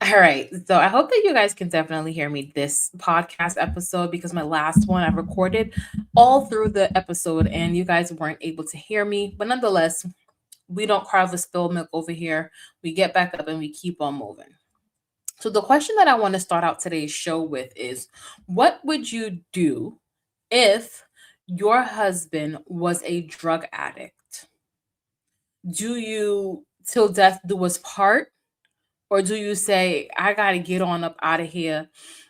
All right. So I hope that you guys can definitely hear me this podcast episode because my last one I recorded all through the episode and you guys weren't able to hear me. But nonetheless, we don't cry the spilled milk over here. We get back up and we keep on moving. So the question that I want to start out today's show with is what would you do if your husband was a drug addict? Do you till death do us part? Or do you say, I gotta get on up out of here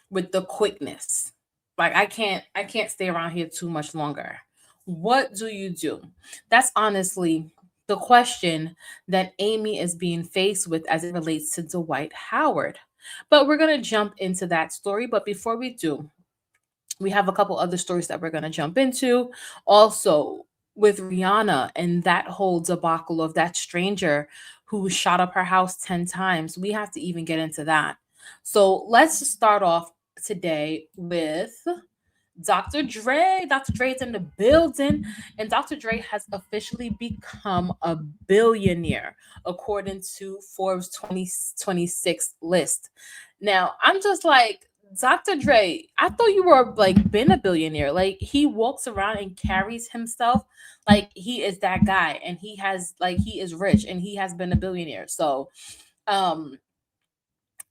with the quickness? Like I can't stay around here too much longer. What do you do? That's honestly the question that Amy is being faced with as it relates to Dwight Howard. But we're gonna jump into that story. But before we do, we have a couple other stories that we're going to jump into. Also, with Rihanna and that whole debacle of that stranger who shot up her house 10 times, we have to even get into that. So let's start off today with Dr. Dre. Dr. Dre's in the building, and Dr. Dre has officially become a billionaire, according to Forbes 2026 list. Now, I'm just like, Dr. Dre, I thought you were like been a billionaire. Like he walks around and carries himself like he is that guy, and he is rich and he has been a billionaire. So, um,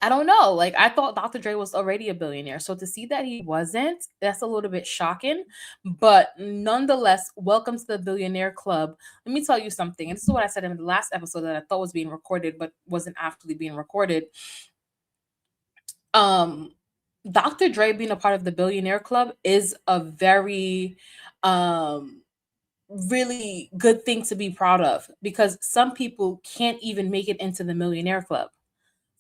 I don't know. Like I thought Dr. Dre was already a billionaire. So to see that he wasn't, that's a little bit shocking. But nonetheless, welcome to the Billionaire Club. Let me tell you something. And this is what I said in the last episode that I thought was being recorded, but wasn't actually being recorded. Um Dr. Dre being a part of the Billionaire Club is a very um really good thing to be proud of because some people can't even make it into the Millionaire Club.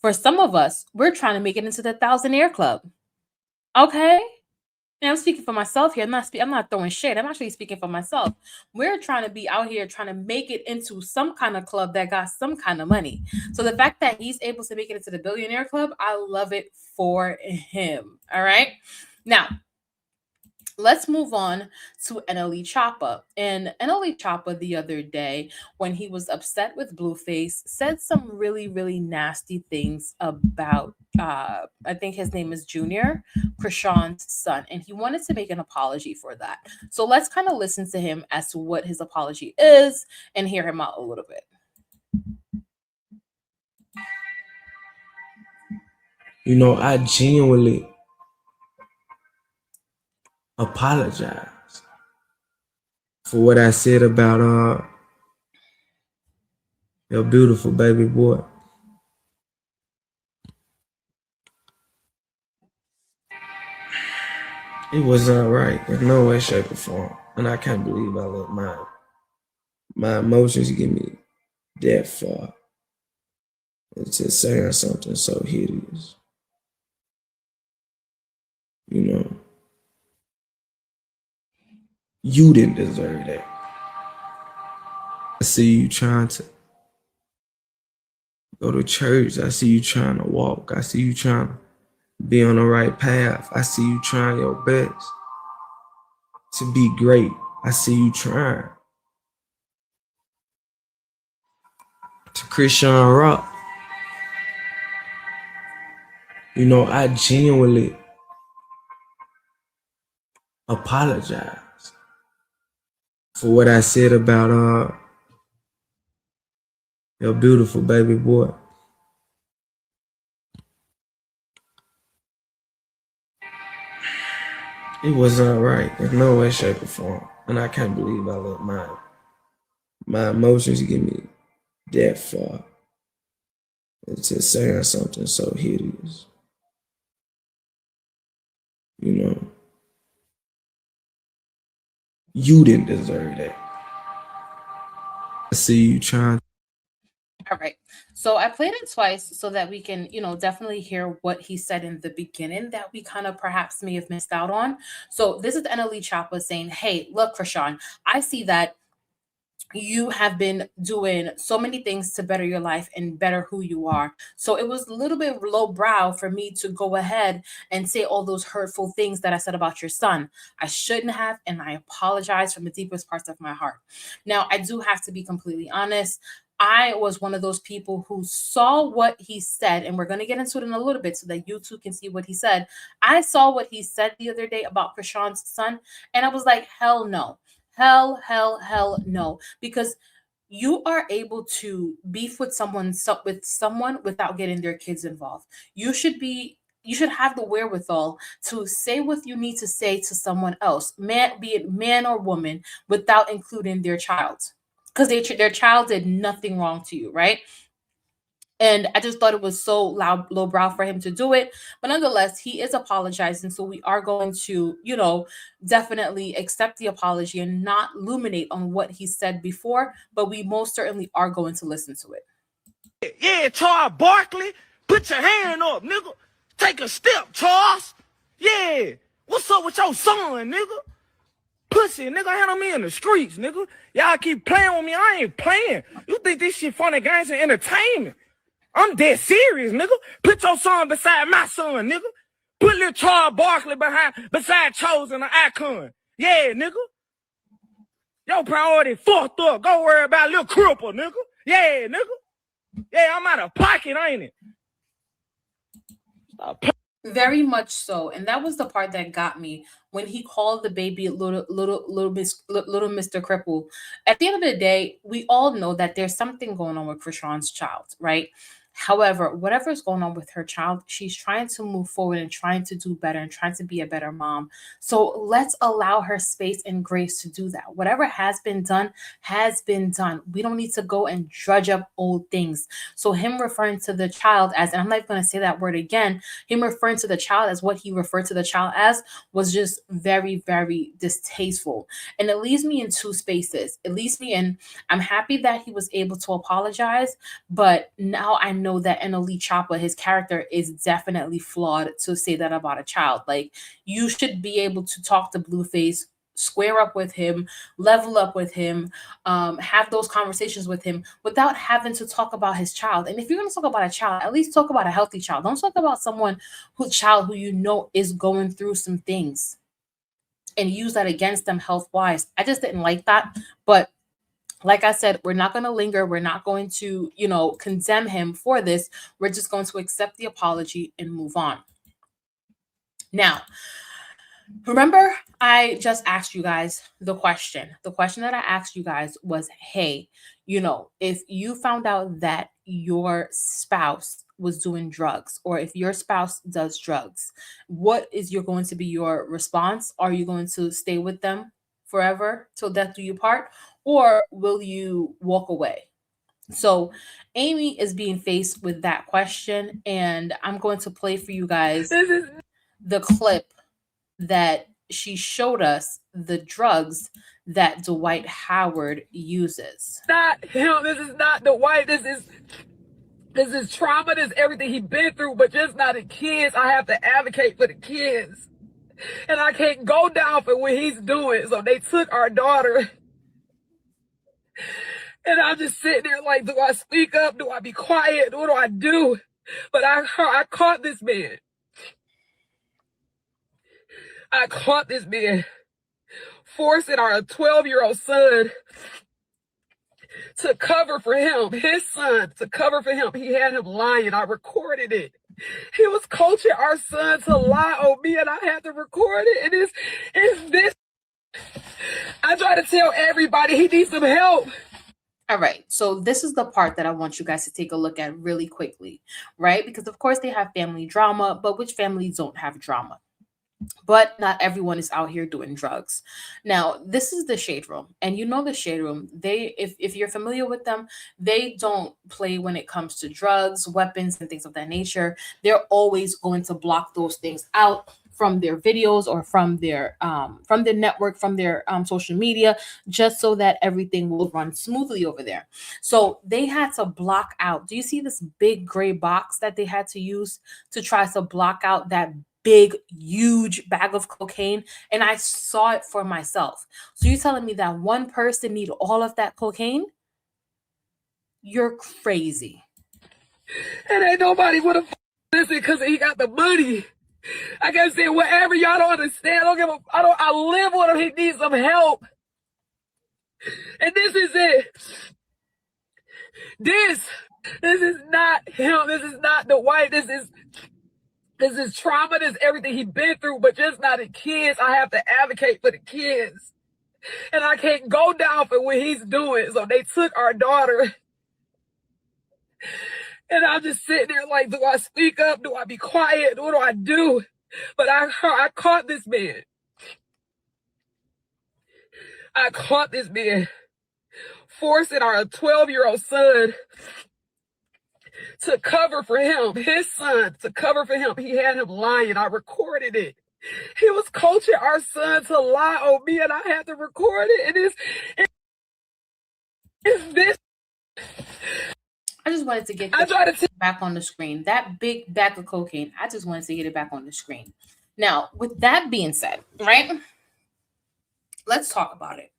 For some of us, we're trying to make it into the Thousandaire Club. Okay? And I'm speaking for myself here. I'm not throwing shade. I'm actually speaking for myself. We're trying to be out here trying to make it into some kind of club that got some kind of money. So the fact that he's able to make it into the Billionaire Club, I love it for him. All right? Now, let's move on to NLE Choppa. And NLE Choppa the other day, when he was upset with Blueface, said some really, really nasty things about I think his name is Junior, Krishan's son, and he wanted to make an apology for that. So let's kind of listen to him as to what his apology is and hear him out a little bit. I genuinely apologize for what I said about your beautiful baby boy. It wasn't right in no way, shape, or form. And I can't believe I let my emotions get me that far into saying something so hideous. You didn't deserve that. I see you trying to go to church. I see you trying to walk. I see you trying to be on the right path. I see you trying your best to be great. I see you trying to Christian Rock. I genuinely apologize for what I said about your beautiful baby boy. It wasn't right in no way, shape, or form. And I can't believe I let my emotions get me that far into saying something so hideous. You didn't deserve that. I see you trying. All right. So I played it twice so that we can, definitely hear what he said in the beginning that we kind of perhaps may have missed out on. So this is NLE Choppa saying, hey, look, Krishan, I see that you have been doing so many things to better your life and better who you are. So it was a little bit lowbrow for me to go ahead and say all those hurtful things that I said about your son. I shouldn't have, and I apologize from the deepest parts of my heart. Now, I do have to be completely honest. I was one of those people who saw what he said, and we're going to get into it in a little bit so that you too can see what he said. I saw what he said the other day about Krishan's son, and I was like, hell no. Hell no. Because you are able to beef with someone without getting their kids involved. You should have the wherewithal to say what you need to say to someone else, man, be it man or woman, without including their child, because their child did nothing wrong to you, right? And I just thought it was so lowbrow for him to do it. But nonetheless, he is apologizing. So we are going to, definitely accept the apology and not ruminate on what he said before. But we most certainly are going to listen to it. Yeah, Charles Barkley, put your hand up, nigga. Take a step, Charles. Yeah. What's up with your son, nigga? Pussy, nigga, handle me in the streets, nigga. Y'all keep playing with me. I ain't playing. You think this shit funny games and entertainment? I'm dead serious, nigga. Put your son beside my son, nigga. Put little Charles Barkley beside Chosen or Icon. Yeah, nigga. Your priority fucked up. Go worry about little cripple, nigga. Yeah, nigga. Yeah, I'm out of pocket, ain't it? Stop. Very much so, and that was the part that got me when he called the baby little Mr. Cripple. At the end of the day, we all know that there's something going on with Krishan's child, right? However, whatever's going on with her child, she's trying to move forward and trying to do better and trying to be a better mom. So let's allow her space and grace to do that. Whatever has been done has been done. We don't need to go and drudge up old things. So him referring to the child as, and I'm not going to say that word again, him referring to the child as what he referred to the child as was just very, very distasteful. And it leaves me in two spaces. It leaves me in, I'm happy that he was able to apologize, but now I know that Enoli Choppa, his character is definitely flawed to say that about a child. Like, you should be able to talk to Blueface, square up with him, level up with him, have those conversations with him without having to talk about his child. And if you're going to talk about a child, at least talk about a healthy child. Don't talk about someone who you know is going through some things and use that against them health wise. I just didn't like that. But like I said, we're not going to linger. We're not going to, condemn him for this. We're just going to accept the apology and move on. Now, remember, I just asked you guys the question. The question that I asked you guys was, hey, if you found out that your spouse was doing drugs, or if your spouse does drugs, what is going to be your response? Are you going to stay with them forever till death do you part, or will you walk away? So Amy is being faced with that question, and I'm going to play for you guys the clip that she showed us, the drugs that Dwight Howard uses. Not him. This is not Dwight. This is trauma. This is everything he's been through, but just not the kids. I have to advocate for the kids. And I can't go down for what he's doing. So they took our daughter. And I'm just sitting there like, do I speak up? Do I be quiet? What do I do? But I caught this man. I caught this man forcing our 12-year-old son to cover for him, his son, to cover for him. He had him lying. I recorded it. He was coaching our son to lie on me, and I had to record it. And it's this. I try to tell everybody he needs some help. All right. So this is the part that I want you guys to take a look at really quickly, right? Because of course they have family drama, but which families don't have drama? But not everyone is out here doing drugs. Now, this is the Shade Room, and the Shade Room, if you're familiar with them, they don't play when it comes to drugs, weapons, and things of that nature. They're always going to block those things out from their videos or from their network, from their social media, just so that everything will run smoothly over there. So they had to block out. Do you see this big gray box that they had to use to try to block out that big, huge bag of cocaine? And I saw it for myself. So you're telling me that one person need all of that cocaine? You're crazy. And ain't nobody would have listened because he got the money. I can say whatever, y'all don't understand. I live with him. He needs some help. And this is it. This is not him. This is not Dwight. This is trauma. This is everything he's been through, but just not the kids. I have to advocate for the kids. And I can't go down for what he's doing. So they took our daughter. And I'm just sitting there like, do I speak up? Do I be quiet? What do I do? But I caught this man. I caught this man forcing our 12-year-old son to cover for him, his son, to cover for him. He had him lying. I recorded it. He was coaching our son to lie on me, and I had to record it. And it's this. I just wanted to get back on the screen. That big bag of cocaine, I just wanted to get it back on the screen. Now, with that being said, right? Let's talk about it.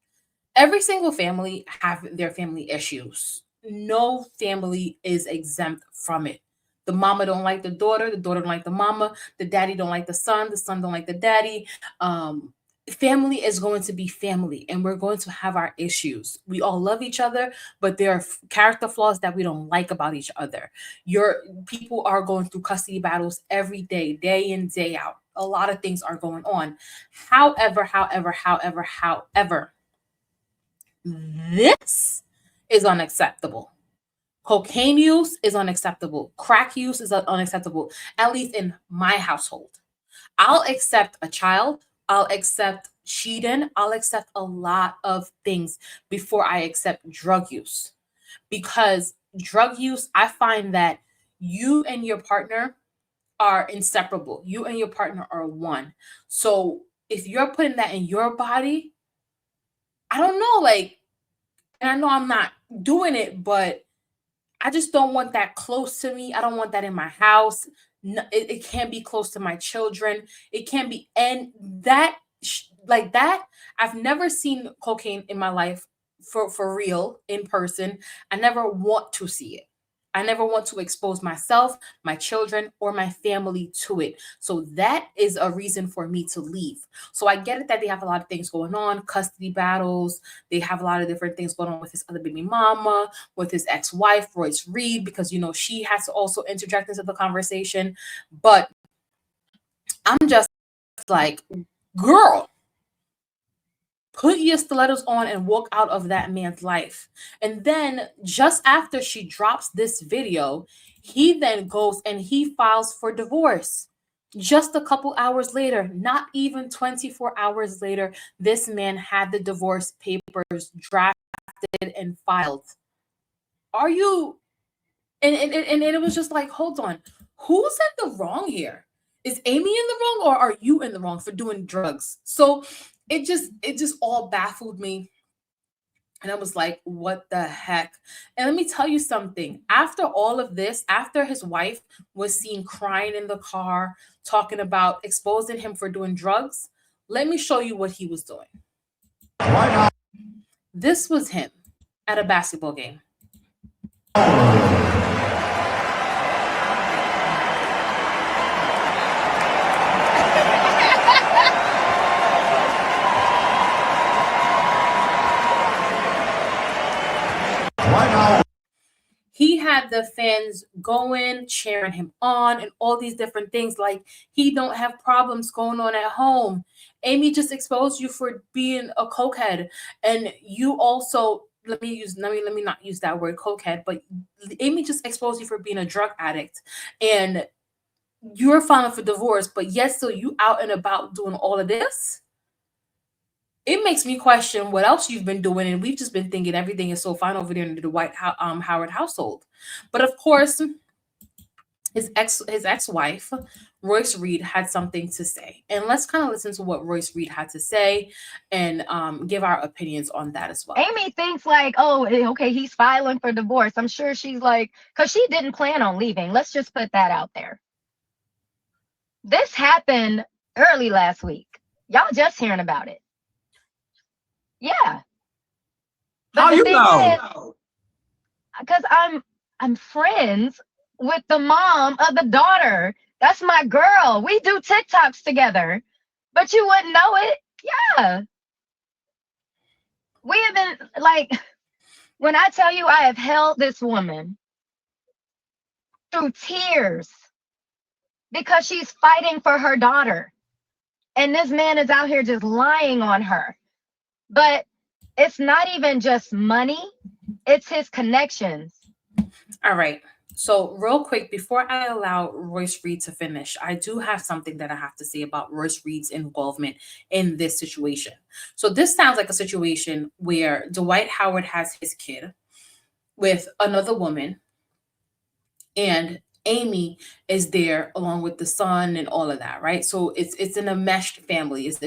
Every single family have their family issues. No family is exempt from it. The mama don't like the daughter don't like the mama, the daddy don't like the son don't like the daddy. Family is going to be family, and we're going to have our issues. We all love each other, but there are character flaws that we don't like about each other. Your people are going through custody battles every day, day in, day out. A lot of things are going on. However, this is unacceptable. Cocaine use is unacceptable. Crack use is unacceptable, at least in my household. I'll accept a child. I'll accept cheating. I'll accept a lot of things before I accept drug use. Because drug use, I find that you and your partner are inseparable. You and your partner are one. So if you're putting that in your body, I don't know, like, and I know I'm not doing it, but I just don't want that close to me. I don't want that in my house. No, it can't be close to my children. It can't be, and that, like that, I've never seen cocaine in my life for real, in person. I never want to see it. I never want to expose myself, my children, or my family to it. So that is a reason for me to leave. So I get it that they have a lot of things going on, custody battles. They have a lot of different things going on with his other baby mama, with his ex-wife, Royce Reed, because, you know, she has to also interject into the conversation. But I'm just like, girl, put your stilettos on and walk out of that man's life. And then just after she drops this video, he then goes and he files for divorce. Just a couple hours later, not even 24 hours later, this man had the divorce papers drafted and filed. Are you? And it was just like, hold on, who's in the wrong here? Is Amy in the wrong, or are you in the wrong for doing drugs? So it just all baffled me. And I was like, what the heck? And let me tell you something. After all of this, after his wife was seen crying in the car, talking about exposing him for doing drugs, let me show you what he was doing. This was him at a basketball game. He had the fans going, cheering him on, and all these different things. Like, he don't have problems going on at home. Amy just exposed you for being a cokehead, and you also let me not use that word cokehead, but Amy just exposed you for being a drug addict, and you're filing for divorce, but yet still you out and about doing all of this. It makes me question what else you've been doing, and we've just been thinking everything is so fine over there in the Dwight Howard household. But of course, his ex-wife, Royce Reed, had something to say, and let's kind of listen to what Royce Reed had to say and give our opinions on that as well. Amy thinks like, oh, okay, he's filing for divorce. I'm sure she's like, because she didn't plan on leaving. Let's just put that out there. This happened early last week. Y'all just hearing about it. Yeah. But how you know? Because I'm friends with the mom of the daughter. That's my girl. We do TikToks together. But you wouldn't know it. Yeah. We have been like, When I tell you I have held this woman through tears because she's fighting for her daughter. And this man is out here just lying on her. But it's not even just money, it's his connections. All right. So, real quick, before I allow Royce Reed to finish, I do have something that I have to say about Royce Reed's involvement in this situation. So, this sounds like a situation where Dwight Howard has his kid with another woman, and Amy is there along with the son and all of that, right? So it's an enmeshed family. It's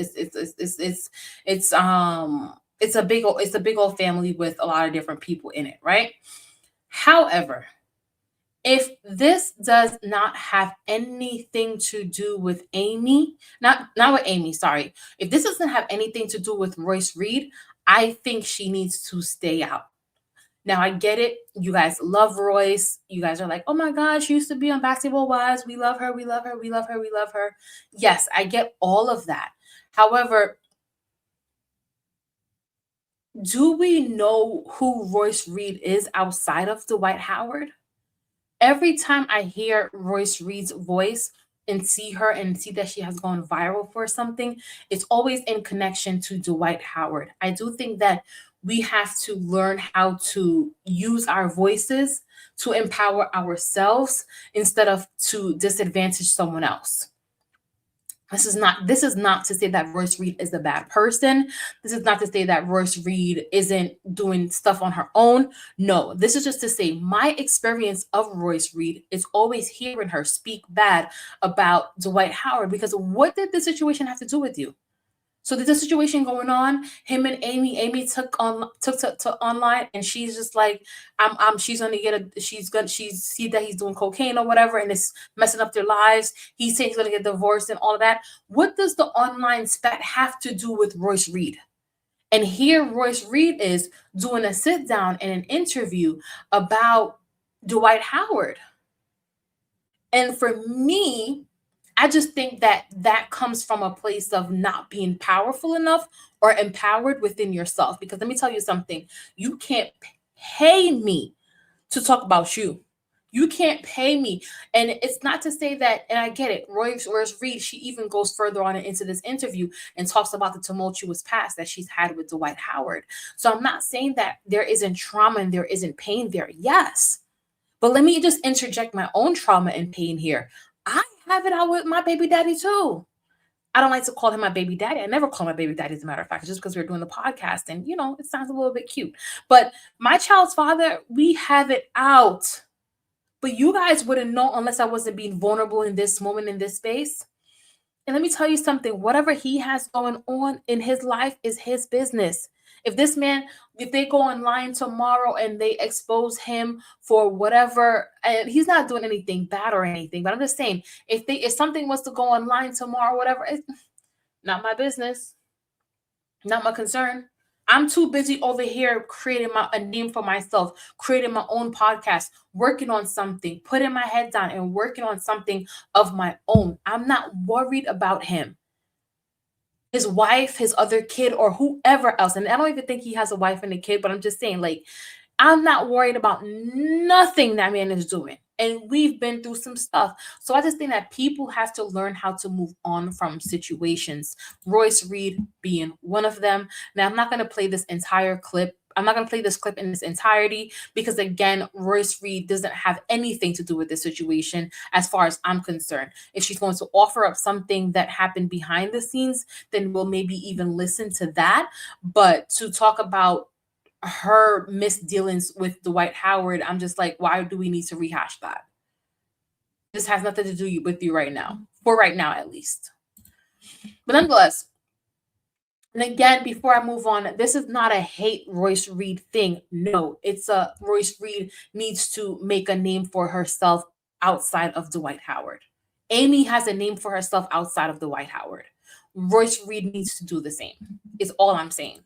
a big old family with a lot of different people in it, right? However, if this does not have anything to do with Amy, not with Amy, sorry. If this doesn't have anything to do with Royce Reed, I think she needs to stay out. Now I get it. You guys love Royce. You guys are like, oh my gosh, she used to be on Basketball Wives. We love her. We love her. We love her. We love her. Yes, I get all of that. However, do we know who Royce Reed is outside of Dwight Howard? Every time I hear Royce Reed's voice and see her and see that she has gone viral for something, it's always in connection to Dwight Howard. I do think that we have to learn how to use our voices to empower ourselves instead of to disadvantage someone else. This is not to say that Royce Reed is a bad person. This is not to say that Royce Reed isn't doing stuff on her own. No, this is just to say my experience of Royce Reed is always hearing her speak bad about Dwight Howard, because what did the situation have to do with you? So there's a situation going on. Him and Amy took to online, and she's just like, she's see that he's doing cocaine or whatever, and it's messing up their lives. He's saying he's gonna get divorced and all of that. What does the online spat have to do with Royce Reed? And here Royce Reed is doing a sit down and an interview about Dwight Howard. And for me, I just think that that comes from a place of not being powerful enough or empowered within yourself. Because let me tell you something, you can't pay me to talk about you. You can't pay me. And it's not to say that, and I get it, Royce Reed, she even goes further on into this interview and talks about the tumultuous past that she's had with Dwight Howard. So I'm not saying that there isn't trauma and there isn't pain there. Yes. But let me just interject my own trauma and pain here. I have it out with my baby daddy too. I don't like to call him my baby daddy. I never call my baby daddy, as a matter of fact, just because we're doing the podcast and, it sounds a little bit cute. But my child's father, we have it out. But you guys wouldn't know unless I wasn't being vulnerable in this moment, in this space. And let me tell you something, whatever he has going on in his life is his business. If they go online tomorrow and they expose him for whatever, and he's not doing anything bad or anything, but I'm just saying, if something was to go online tomorrow, whatever, it's not my business, not my concern. I'm too busy over here creating a name for myself, creating my own podcast, working on something, putting my head down and working on something of my own. I'm not worried about him, his wife, his other kid, or whoever else. And I don't even think he has a wife and a kid, but I'm just saying, I'm not worried about nothing that man is doing. And we've been through some stuff. So I just think that people have to learn how to move on from situations. Royce Reed being one of them. Now, I'm not going to play this entire clip. I'm not going to play this clip in its entirety because, again, Royce Reed doesn't have anything to do with this situation as far as I'm concerned. If she's going to offer up something that happened behind the scenes, then we'll maybe even listen to that. But to talk about her misdealings with Dwight Howard, I'm just like, why do we need to rehash that? This has nothing to do with you right now, for right now at least. But nonetheless, and again, before I move on, this is not a hate Royce Reed thing. No, it's a Royce Reed needs to make a name for herself outside of Dwight Howard. Amy has a name for herself outside of Dwight Howard. Royce Reed needs to do the same. Is all I'm saying.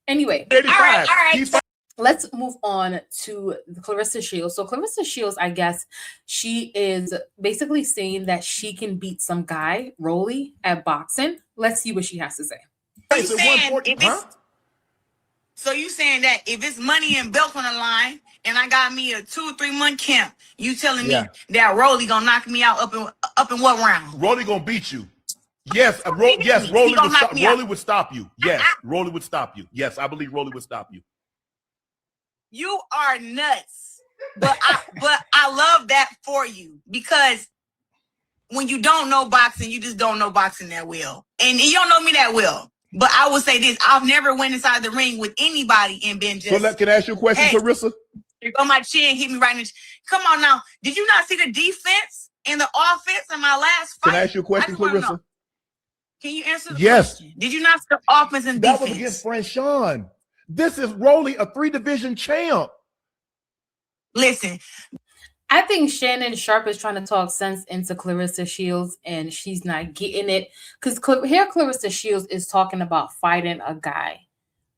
Anyway, all right. Let's move on to Claressa Shields. So Claressa Shields, I guess, she is basically saying that she can beat some guy, Rolly, at boxing. Let's see what she has to say. So you saying that if it's money and belt on the line, and I got me a 2 or 3 month camp, you telling me that Rolly gonna knock me out up in what round? Rolly gonna beat you. Yes, yes, Rolly would stop you. Yes, Rolly would stop you. Yes, I believe Rolly would stop you. You are nuts. But I love that for you, because when you don't know boxing, you just don't know boxing that well. And you don't know me that well. But I will say this, I've never went inside the ring with anybody and been just... So can I ask you a question, hey, Claressa? You go my chin, hit me right in the... Come on now. Did you not see the defense and the offense in my last fight? Can I ask you a question, Claressa? Can you answer the question? Did you not see the offense and defense? That was against Franchon. This is Rolly, a 3-division champ. Listen, I think Shannon Sharp is trying to talk sense into Claressa Shields, and she's not getting it. Because here Claressa Shields is talking about fighting a guy.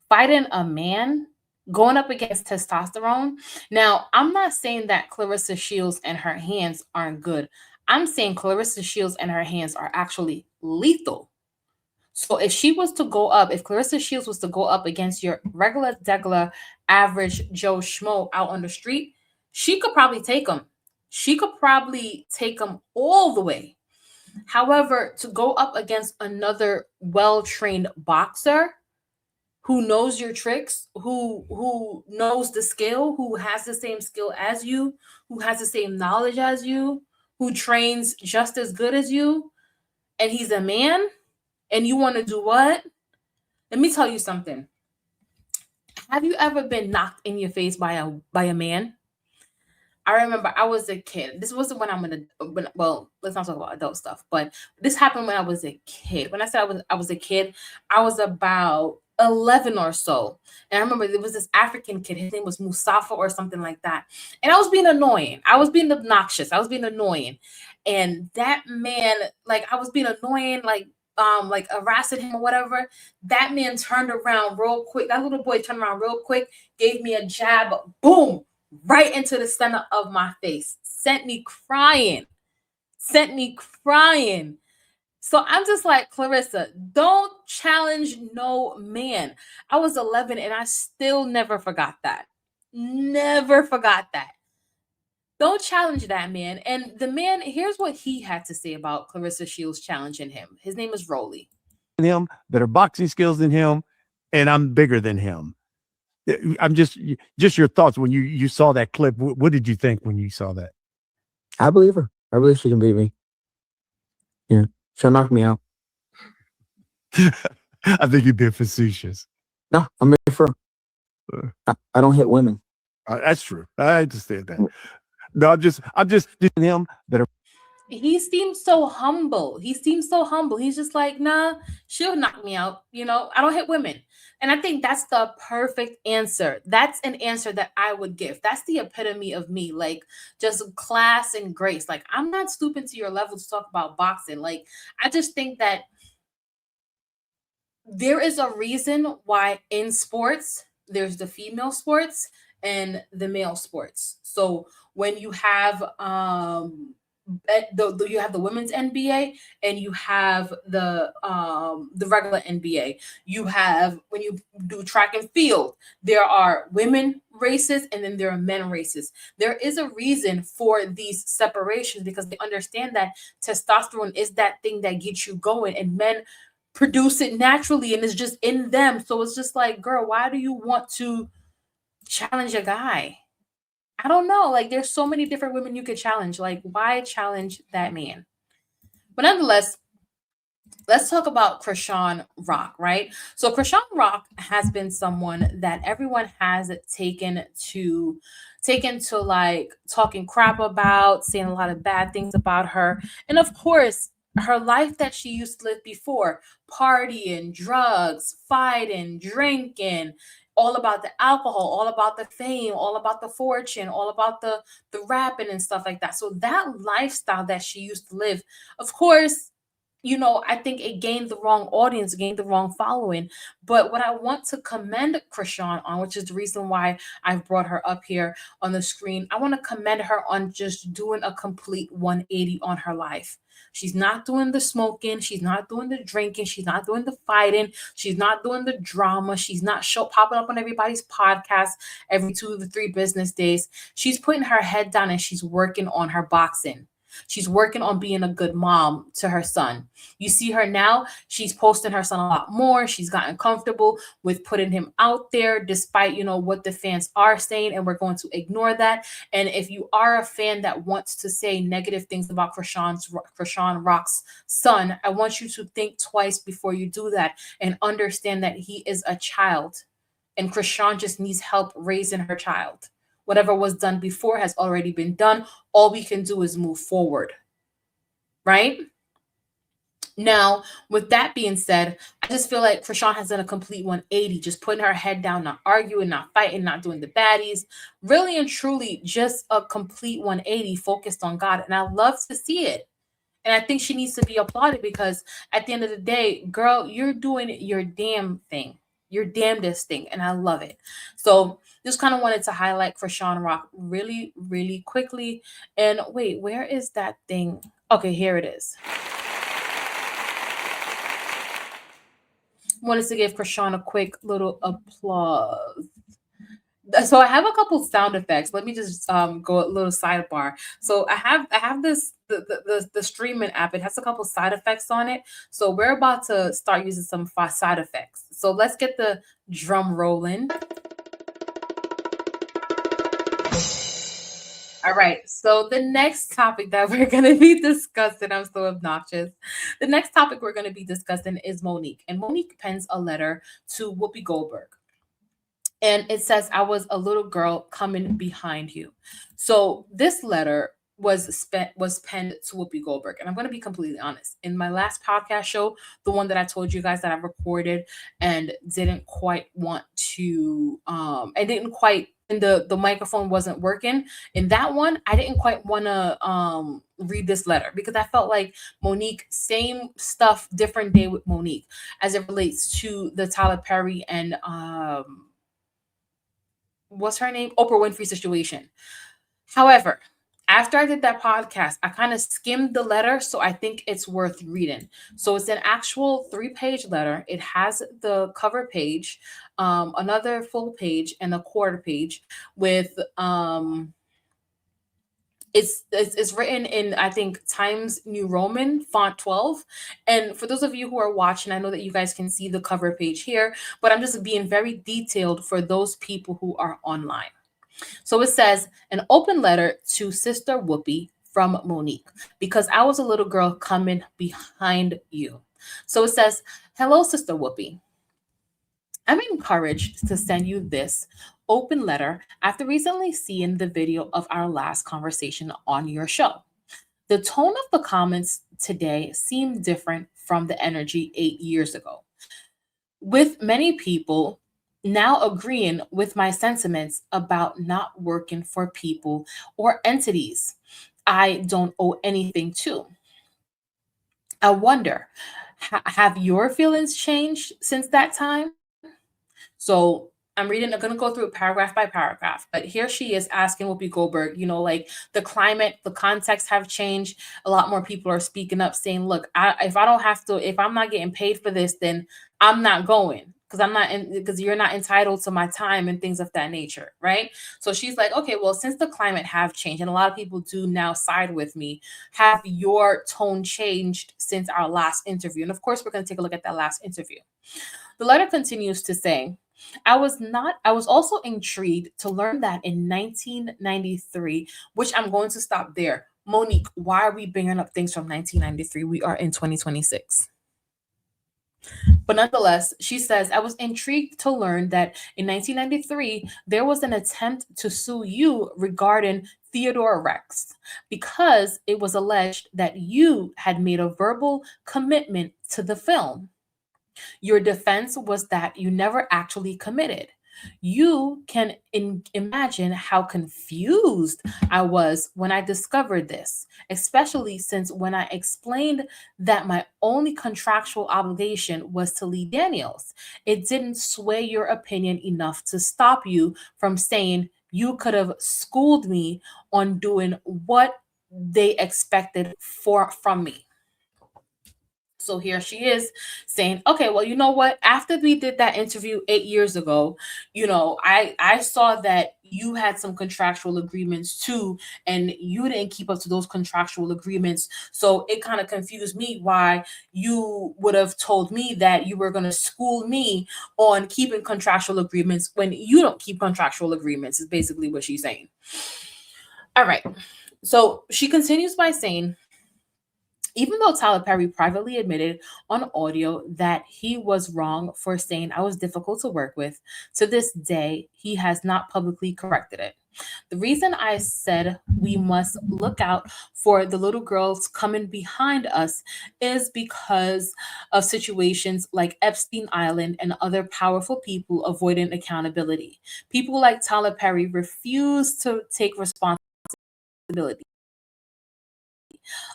Fighting a man, going up against testosterone. Now, I'm not saying that Claressa Shields and her hands aren't good. I'm saying Claressa Shields and her hands are actually lethal. So if Claressa Shields was to go up against your regular, average Joe Schmo out on the street, she could probably take him. She could probably take him all the way. However, to go up against another well-trained boxer who knows your tricks, who knows the skill, who has the same skill as you, who has the same knowledge as you, who trains just as good as you, and he's a man, and you want to do what? Let me tell you something. Have you ever been knocked in your face by a man? I remember I was a kid. This wasn't well, let's not talk about adult stuff, but this happened when I was a kid. When I said I was a kid, I was about 11 or so. And I remember there was this African kid. His name was Mustafa or something like that. And I was being annoying. I was being obnoxious. I was being annoying. And that man, I was being annoying, harassing him or whatever. That man turned around real quick. That little boy turned around real quick, gave me a jab, boom, right into the center of my face. Sent me crying. So I'm just like, Claressa, don't challenge no man. I was 11 and I still never forgot that. Don't challenge that man. And the man, here's what he had to say about Claressa Shields challenging him. His name is Rolly. Him, better boxing skills than him, and I'm bigger than him. I'm just your thoughts when you saw that clip. What did you think when you saw that? I believe her. I believe she can beat me. Yeah, she'll knock me out. I think you've been facetious. No, I'm made for her. I don't hit women. That's true. I understand that. No, I'm just him better. He seems so humble. He's just like, nah, she'll knock me out. I don't hit women. And I think that's the perfect answer. That's an answer that I would give. That's the epitome of me, just class and grace. I'm not stooping to your level to talk about boxing. I just think that there is a reason why in sports, there's the female sports and the male sports. So when you have you have the women's NBA and you have the regular NBA. You have, when you do track and field, there are women races and then there are men races. There is a reason for these separations because they understand that testosterone is that thing that gets you going, and men produce it naturally and it's just in them. So it's just like, girl, why do you want to challenge a guy? I don't know. There's so many different women you could challenge. Why challenge that man? But nonetheless, let's talk about Chrisean Rock, right? So Chrisean Rock has been someone that everyone has taken to talking crap about, saying a lot of bad things about her. And of course, her life that she used to live before, partying, drugs, fighting, drinking, all about the alcohol, all about the fame, all about the fortune, all about the rapping and stuff like that. So that lifestyle that she used to live, of course, I think it gained the wrong audience, gained the wrong following. But what I want to commend Krishan on, which is the reason why I've brought her up here on the screen, I want to commend her on just doing a complete 180 on her life. She's not doing the smoking. She's not doing the drinking. She's not doing the fighting. She's not doing the drama. She's not popping up on everybody's podcast every 2 to 3 business days. She's putting her head down and she's working on her boxing. She's working on being a good mom to her son. You see her now, she's posting her son a lot more. She's gotten comfortable with putting him out there despite, what the fans are saying, and we're going to ignore that. And if you are a fan that wants to say negative things about Krishan Rock's son, I want you to think twice before you do that and understand that he is a child and Krishan just needs help raising her child. Whatever was done before has already been done. All we can do is move forward, right? Now, with that being said, I just feel like Krishan has done a complete 180, just putting her head down, not arguing, not fighting, not doing the baddies. Really and truly, just a complete 180 focused on God. And I love to see it. And I think she needs to be applauded because at the end of the day, girl, you're doing your damn thing. Your damnedest thing. And I love it. So just kind of wanted to highlight Krishan Rock really, really quickly. And wait, where is that thing? Okay, here it is. Wanted to give Krishan a quick little applause. So I have a couple sound effects. Let me just go a little sidebar. So I have this the streaming app. It has a couple side effects on it. So we're about to start using some side effects. So let's get the drum rolling. All right. So the next topic that we're going to be discussing, I'm so obnoxious. The next topic we're going to be discussing is Monique. And Monique pens a letter to Whoopi Goldberg. And it says, I was a little girl coming behind you. So this letter was penned to Whoopi Goldberg. And I'm going to be completely honest. In my last podcast show, the one that I told you guys that I recorded and didn't quite want to, and the microphone wasn't working. In that one, I didn't quite want to read this letter because I felt like Monique, same stuff, different day with Monique as it relates to the Tyler Perry and what's her name? Oprah Winfrey situation. However, after I did that podcast, I kind of skimmed the letter, so I think it's worth reading. So it's an actual 3-page letter. It has the cover page, another full page, and a quarter page with it's written in, I think, Times New Roman font 12. And for those of you who are watching, I know that you guys can see the cover page here, but I'm just being very detailed for those people who are online. So it says, an open letter to Sister Whoopi from Monique, because I was a little girl coming behind you. So it says, hello, Sister Whoopi. I'm encouraged to send you this open letter after recently seeing the video of our last conversation on your show. The tone of the comments today seemed different from the energy 8 years ago, with many people now agreeing with my sentiments about not working for people or entities I don't owe anything to. I wonder, have your feelings changed since that time? So I'm going to go through it paragraph by paragraph, but here she is asking Whoopi Goldberg, like the climate, the context have changed. A lot more people are speaking up saying, look, if I'm not getting paid for this, then I'm not going because you're not entitled to my time and things of that nature. Right. So she's like, okay, well, since the climate have changed and a lot of people do now side with me, have your tone changed since our last interview? And of course, we're going to take a look at that last interview. The letter continues to say, I was also intrigued to learn that in 1993, which I'm going to stop there. Monique, why are we bringing up things from 1993? We are in 2026. But nonetheless, she says, I was intrigued to learn that in 1993, there was an attempt to sue you regarding Theodore Rex because it was alleged that you had made a verbal commitment to the film. Your defense was that you never actually committed. You can imagine how confused I was when I discovered this, especially since when I explained that my only contractual obligation was to Lee Daniels, it didn't sway your opinion enough to stop you from saying you could have schooled me on doing what they expected from me. So here she is saying, okay, well, you know what? After we did that interview 8 years ago, I saw that you had some contractual agreements too, and you didn't keep up to those contractual agreements. So it kind of confused me why you would have told me that you were going to school me on keeping contractual agreements when you don't keep contractual agreements, is basically what she's saying. All right. So she continues by saying, even though Tyler Perry privately admitted on audio that he was wrong for saying I was difficult to work with, to this day, he has not publicly corrected it. The reason I said we must look out for the little girls coming behind us is because of situations like Epstein Island and other powerful people avoiding accountability. People like Tyler Perry refuse to take responsibility.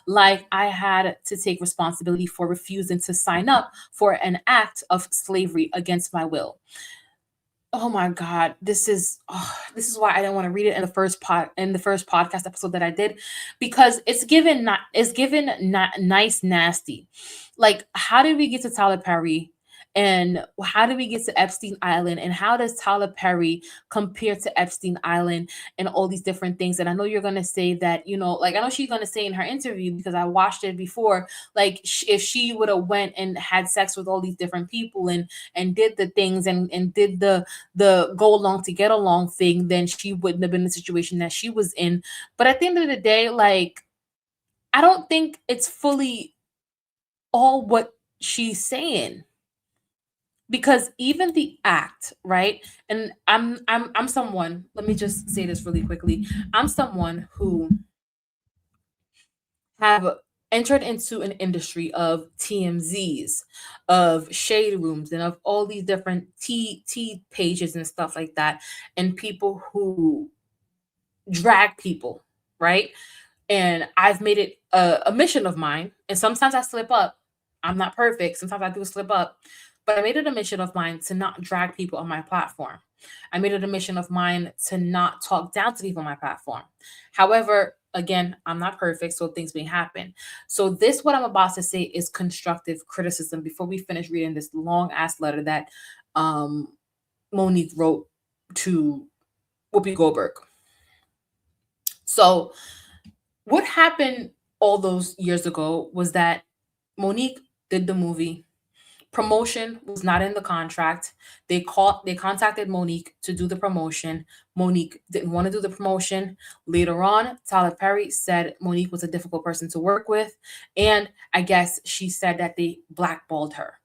Like I had to take responsibility for refusing to sign up for an act of slavery against my will. Oh my God, this is why I didn't want to read it in the first podcast episode that I did, because it's given nice nasty. Like, how did we get to Tyler Perry? And how did we get to Epstein Island? And how does Tyler Perry compare to Epstein Island and all these different things? And I know you're going to say that, like I know she's going to say in her interview, because I watched it before, like if she would have went and had sex with all these different people and did the things and did the go along to get along thing, then she wouldn't have been in the situation that she was in. But at the end of the day, like, I don't think it's fully all what she's saying. Because even the act, right? And I'm someone, let me just say this really quickly. I'm someone who have entered into an industry of TMZs, of shade rooms, and of all these different T pages and stuff like that, and people who drag people, right? And I've made it a mission of mine, and sometimes I slip up. I'm not perfect. Sometimes I do slip up, but I made it a mission of mine to not drag people on my platform. I made it a mission of mine to not talk down to people on my platform. However, again, I'm not perfect, so things may happen. So what I'm about to say is constructive criticism before we finish reading this long ass letter that Monique wrote to Whoopi Goldberg. So what happened all those years ago was that Monique did the movie. Promotion was not in the contract. They contacted Monique to do the promotion. Monique didn't want to do the promotion. Later on, Tyler Perry said Monique was a difficult person to work with. And I guess she said that they blackballed her.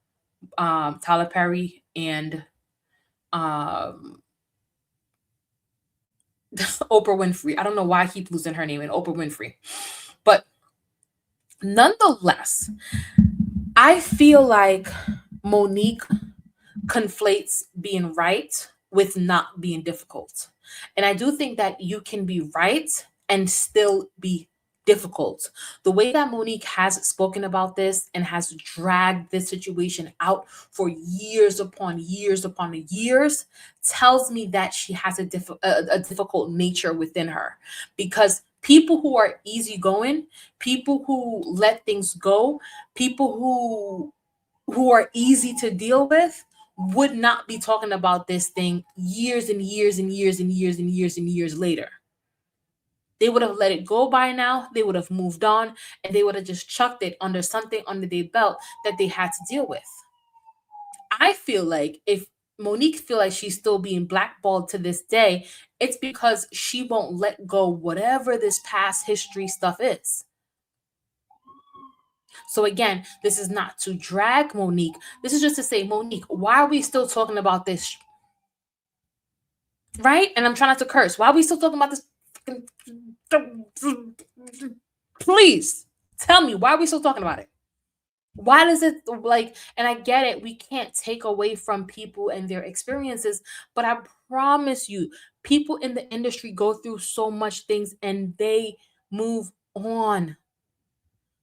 Tyler Perry and Oprah Winfrey. I don't know why I keep losing her name, and Oprah Winfrey. But nonetheless, I feel like Monique conflates being right with not being difficult. And I do think that you can be right and still be difficult. The way that Monique has spoken about this and has dragged this situation out for years upon years upon years tells me that she has a difficult nature within her, because people who are easygoing, people who let things go, people who are easy to deal with would not be talking about this thing years and years and years and years and years and years later. They would have let it go by now. They would have moved on, and they would have just chucked it under something under their belt that they had to deal with. I feel like if Monique feel like she's still being blackballed to this day, it's because she won't let go whatever this past history stuff is. So again, this is not to drag Monique. This is just to say, Monique, why are we still talking about this? Right? And I'm trying not to curse. Why are we still talking about this? Please tell me, why are we still talking about it? Why does it like, and I get it, we can't take away from people and their experiences, but I promise you, people in the industry go through so much things and they move on.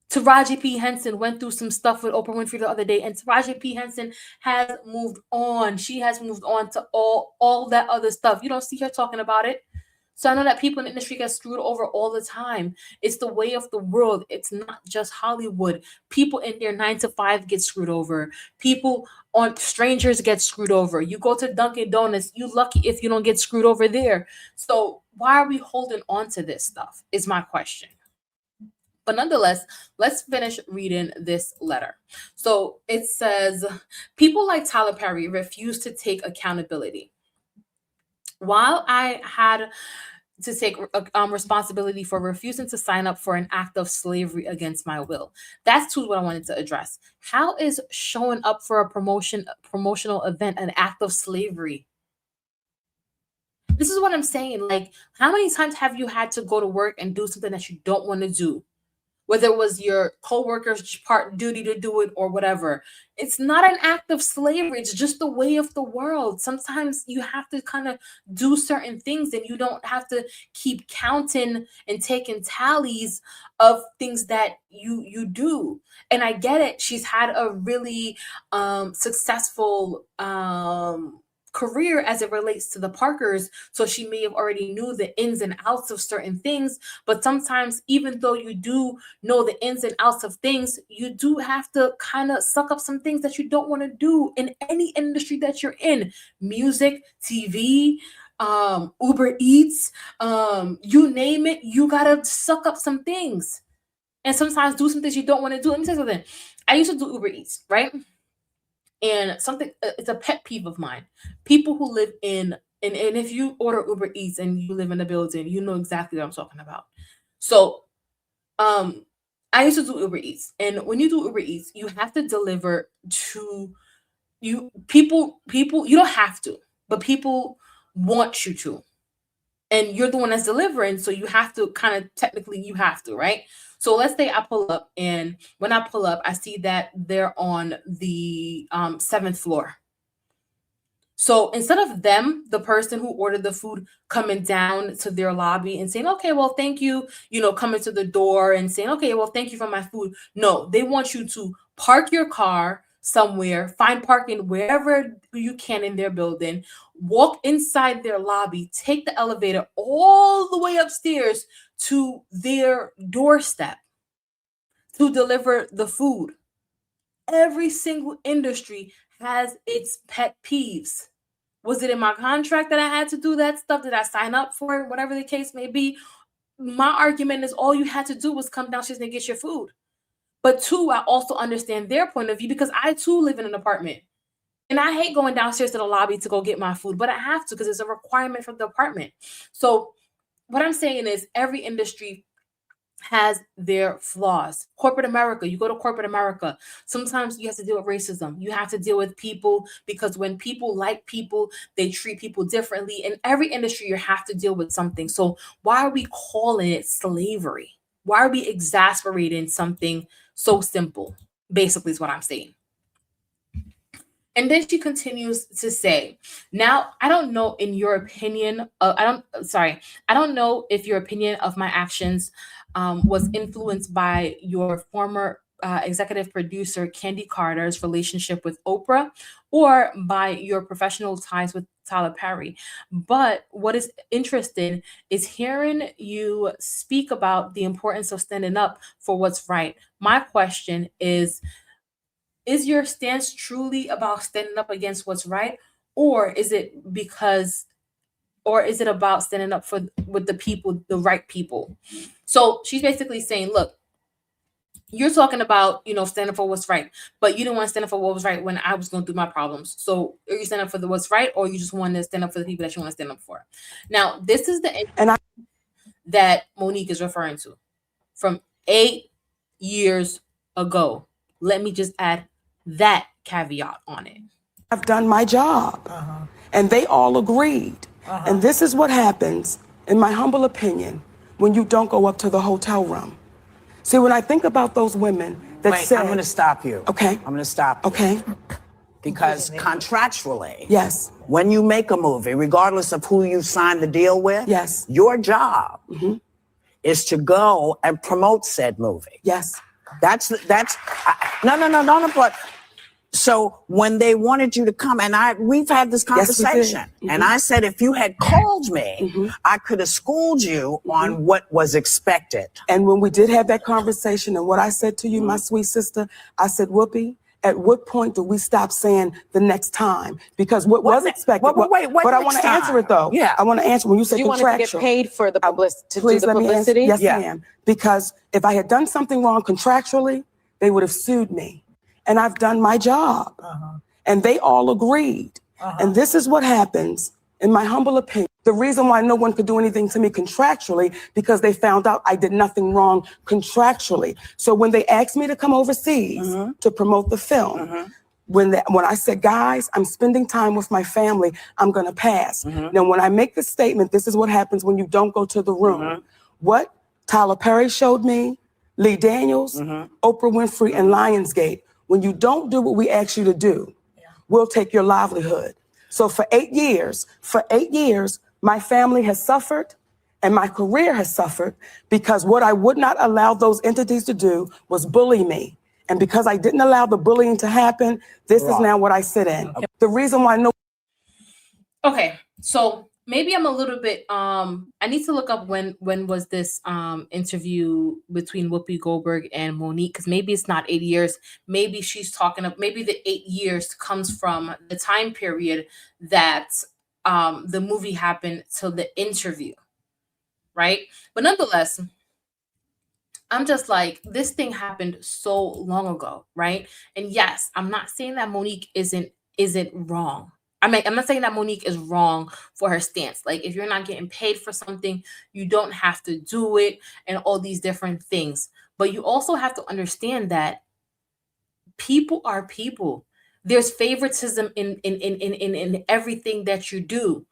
Taraji P. Henson went through some stuff with Oprah Winfrey the other day, and Taraji P. Henson has moved on. She has moved on to all that other stuff. You don't see her talking about it. So I know that people in the industry get screwed over all the time. It's the way of the world. It's not just Hollywood. People in their 9 to 5 get screwed over. People on strangers get screwed over. You go to Dunkin' Donuts, you lucky if you don't get screwed over there. So why are we holding on to this stuff? Is my question. But nonetheless, let's finish reading this letter. So it says, people like Tyler Perry refuse to take accountability. While I had to take responsibility for refusing to sign up for an act of slavery against my will. That's too what I wanted to address. How is showing up for a promotional event an act of slavery? This is what I'm saying. Like, how many times have you had to go to work and do something that you don't want to do? Whether it was your coworker's part duty to do it or whatever. It's not an act of slavery. It's just the way of the world. Sometimes you have to kind of do certain things and you don't have to keep counting and taking tallies of things that you do. And I get it. She's had a really successful career as it relates to the Parkers, so she may have already knew the ins and outs of certain things. But sometimes, even though you do know the ins and outs of things, you do have to kind of suck up some things that you don't want to do in any industry that you're in. Music, TV, Uber Eats, you name it, you gotta suck up some things and sometimes do some things you don't want to do. Let me say something. I used to do Uber Eats, right? And something, it's a pet peeve of mine. People who live in, and if you order Uber Eats and you live in a building, you know exactly what I'm talking about. So I used to do Uber Eats. And when you do Uber Eats, you have to deliver to people, you don't have to, but people want you to. And you're the one that's delivering, so you have to kind of technically you have to, right? So let's say I pull up, and when I pull up, I see that they're on the 7th floor. So instead of them, the person who ordered the food, coming down to their lobby and saying, okay, well, thank you, coming to the door and saying, okay, well, thank you for my food. No, they want you to park your car somewhere, find parking wherever you can in their building, walk inside their lobby, take the elevator all the way upstairs to their doorstep to deliver the food. Every single industry has its pet peeves. Was it in my contract that I had to do that stuff? Did I sign up for it? Whatever the case may be. My argument is all you had to do was come downstairs and get your food. But two, I also understand their point of view because I too live in an apartment. And I hate going downstairs to the lobby to go get my food, but I have to because it's a requirement for the apartment. So what I'm saying is every industry has their flaws. Corporate America, you go to corporate America, sometimes you have to deal with racism. You have to deal with people because when people like people, they treat people differently. In every industry, you have to deal with something. So why are we calling it slavery? Why are we exasperating something so simple? Basically is what I'm saying. And then she continues to say, now, I don't know in your opinion, I don't know if your opinion of my actions was influenced by your former executive producer, Candy Carter's relationship with Oprah or by your professional ties with Tyler Perry. But what is interesting is hearing you speak about the importance of standing up for what's right. My question is your stance truly about standing up against what's right? Or is it about standing up with the people, the right people? So she's basically saying, look, you're talking about, standing for what's right, but you didn't want to stand up for what was right when I was going through my problems. So are you standing up for what's right, or you just want to stand up for the people that you want to stand up for? Now, this is the that Monique is referring to from 8 years ago. Let me just add that caveat on it. I've done my job, and they all agreed. And this is what happens, in my humble opinion, when you don't go up to the hotel room. See, when I think about those women that Wait, said, I'm going to stop you. Okay. I'm going to stop you. Okay. Because contractually, Yes. when you make a movie, regardless of who you sign the deal with, Yes. your job is to go and promote said movie. Yes. No. But so when they wanted you to come, and we've had this conversation, and I said if you had called me, I could have schooled you on what was expected. And when we did have that conversation, and what I said to you, my sweet sister, I said, Whoopi, at what point do we stop saying the next time? Because what was expected. Wait, but I want to answer it though. Yeah. I want to answer when you say You want contractual. to get paid for the publicity? Please let me answer. Yes, Yeah. ma'am. Because if I had done something wrong contractually, they would have sued me. And I've done my job. And they all agreed. And this is what happens, in my humble opinion. The reason why no one could do anything to me contractually, because they found out I did nothing wrong contractually. So when they asked me to come overseas to promote the film, when I said, guys, I'm spending time with my family, I'm going to pass. Now, when I make the statement, this is what happens when you don't go to the room. What Tyler Perry showed me, Lee Daniels, Oprah Winfrey, and Lionsgate, when you don't do what we ask you to do, we'll take your livelihood. So for 8 years, my family has suffered and my career has suffered because what I would not allow those entities to do was bully me. And because I didn't allow the bullying to happen, this is now what I sit in. The reason why Okay, so maybe I'm a little bit I need to look up when was this interview between Whoopi Goldberg and Monique, because maybe it's not 8 years. Maybe she's talking of maybe the 8 years comes from the time period that the movie happened till the interview, right? But nonetheless, I'm just like, this thing happened so long ago, right? And yes, I'm not saying that Monique isn't wrong. I mean, I'm not saying that Monique is wrong for her stance. Like, if you're not getting paid for something, you don't have to do it and all these different things. But you also have to understand that people are people. There's favoritism in everything that you do.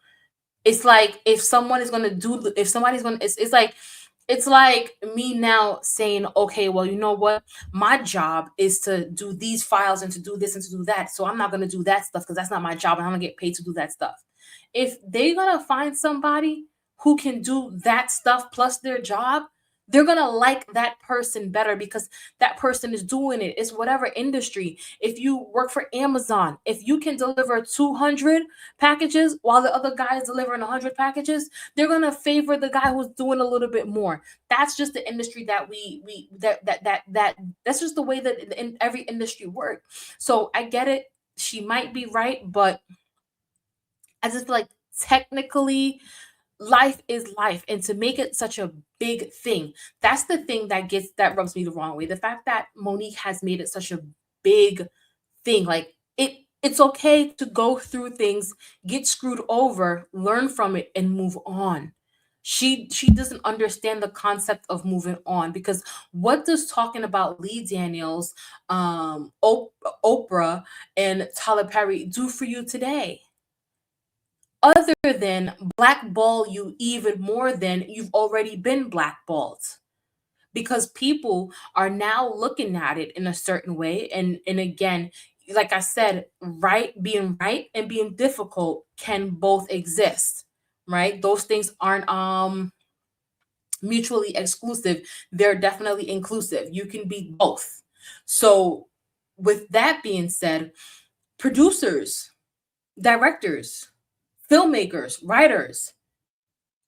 It's like if someone is going to do, if somebody's going to, it's like me now saying, okay, well, you know what? My job is to do these files and to do this and to do that. So I'm not going to do that stuff because that's not my job and I'm going to get paid to do that stuff. If they're going to find somebody who can do that stuff plus their job, they're going to like that person better because that person is doing it. It's whatever industry. If you work for Amazon, if you can deliver 200 packages while the other guy is delivering 100 packages, they're going to favor the guy who's doing a little bit more. That's just the industry that that's just the way that in every industry works. So I get it. She might be right, but I just feel like technically life is life, and to make it such a big thing, that's the thing that rubs me the wrong way. The fact that Monique has made it such a big thing, like it's okay to go through things, get screwed over, learn from it, and move on. She doesn't understand the concept of moving on, because what does talking about Lee Daniels, Oprah, and Tyler Perry do for you today? Other than blackball you even more than you've already been blackballed, because people are now looking at it in a certain way. And again, like I said, being right and being difficult can both exist, right? Those things aren't mutually exclusive. They're definitely inclusive. You can be both. So with that being said, producers, directors, filmmakers, writers.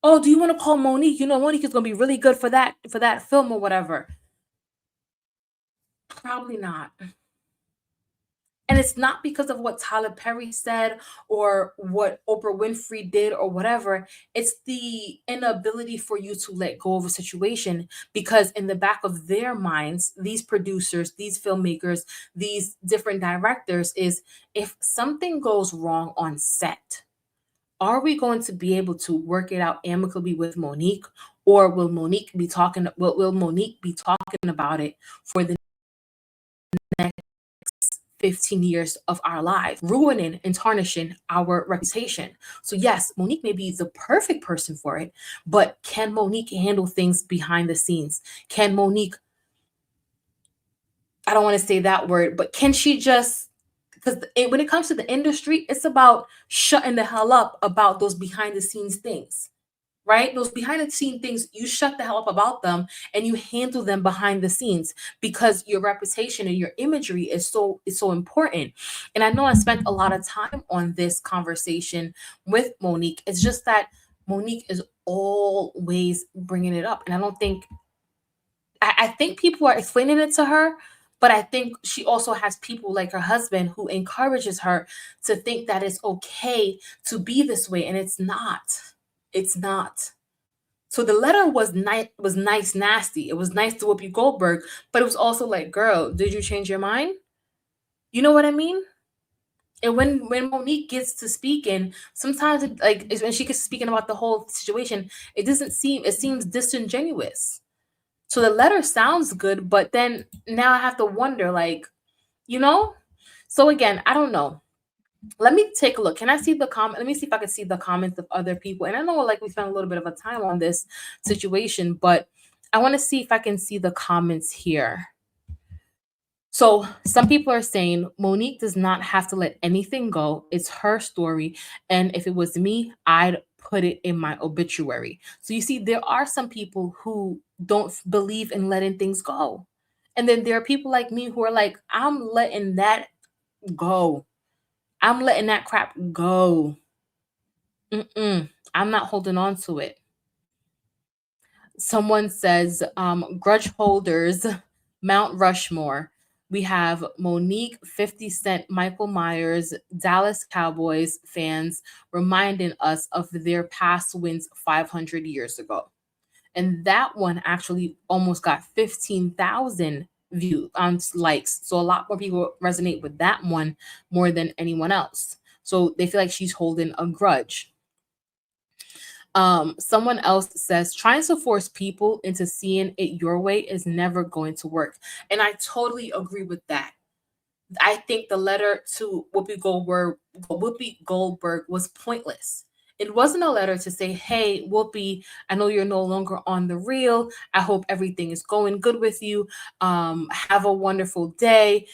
Oh, do you want to call Monique? You know, Monique is going to be really good for that film or whatever. Probably not. And it's not because of what Tyler Perry said or what Oprah Winfrey did or whatever. It's the inability for you to let go of a situation, because in the back of their minds, these producers, these filmmakers, these different directors, is if something goes wrong on set, are we going to be able to work it out amicably with Monique, or will Monique be talking about it for the next 15 years of our lives, ruining and tarnishing our reputation? So yes, Monique may be the perfect person for it, but can Monique handle things behind the scenes? Can Monique I don't want to say that word, but can she just, because when it comes to the industry, it's about shutting the hell up about those behind the scenes things, right? Those behind the scene things, you shut the hell up about them and you handle them behind the scenes because your reputation and your imagery is so important. And I know I spent a lot of time on this conversation with Monique. It's just that Monique is always bringing it up, and I don't think I think people are explaining it to her, but I think she also has people like her husband who encourages her to think that it's okay to be this way, and it's not. It's not. So the letter was nice, nasty. It was nice to Whoopi Goldberg, but it was also like, girl, did you change your mind? You know what I mean? And when Monique gets to speaking, sometimes when she gets speaking about the whole situation, it seems disingenuous. So the letter sounds good, but then now I have to wonder, like, you know? So again, I don't know. Let me take a look. Can I see the comment? Let me see if I can see the comments of other people. And I know like we spent a little bit of a time on this situation, but I want to see if I can see the comments here. So some people are saying Monique does not have to let anything go. It's her story. And if it was me, I'd put it in my obituary. So you see, there are some people who don't believe in letting things go. And then there are people like me who are like, I'm letting that go. I'm letting that crap go. I'm not holding on to it. Someone says, grudge holders, Mount Rushmore. We have Monique, 50 Cent, Michael Myers, Dallas Cowboys fans reminding us of their past wins 500 years ago. And that one actually almost got 15,000 views on likes. So a lot more people resonate with that one more than anyone else. So they feel like she's holding a grudge. Someone else says trying to force people into seeing it your way is never going to work. And I totally agree with that. I think the letter to Whoopi Goldberg was pointless. It wasn't a letter to say, hey, Whoopi, I know you're no longer on the reel. I hope everything is going good with you. Have a wonderful day.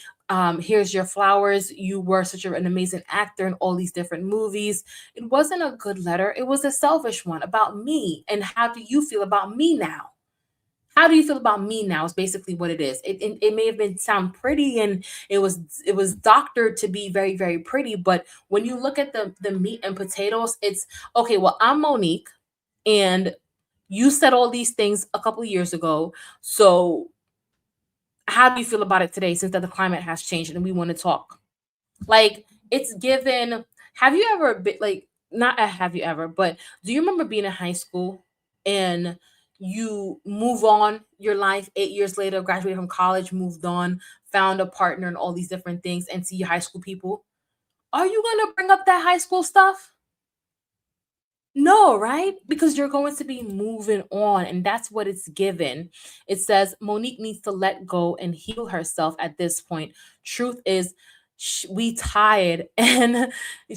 Here's your flowers. You were such an amazing actor in all these different movies. It wasn't a good letter. It was a selfish one about me. And how do you feel about me now? How do you feel about me now is basically what it is. It may have been sound pretty and it was doctored to be very, very pretty. But when you look at the meat and potatoes, it's okay, well, I'm Monique and you said all these things a couple of years ago. So how do you feel about it today since that the climate has changed and we want to talk? Like it's given, have you ever been like, not have you ever, but do you remember being in high school and you move on your life 8 years later, graduated from college, moved on, found a partner and all these different things and see your high school people? Are you going to bring up that high school stuff? No, right? Because you're going to be moving on, and that's what it's given. It says Monique needs to let go and heal herself at this point. Truth is, we tired and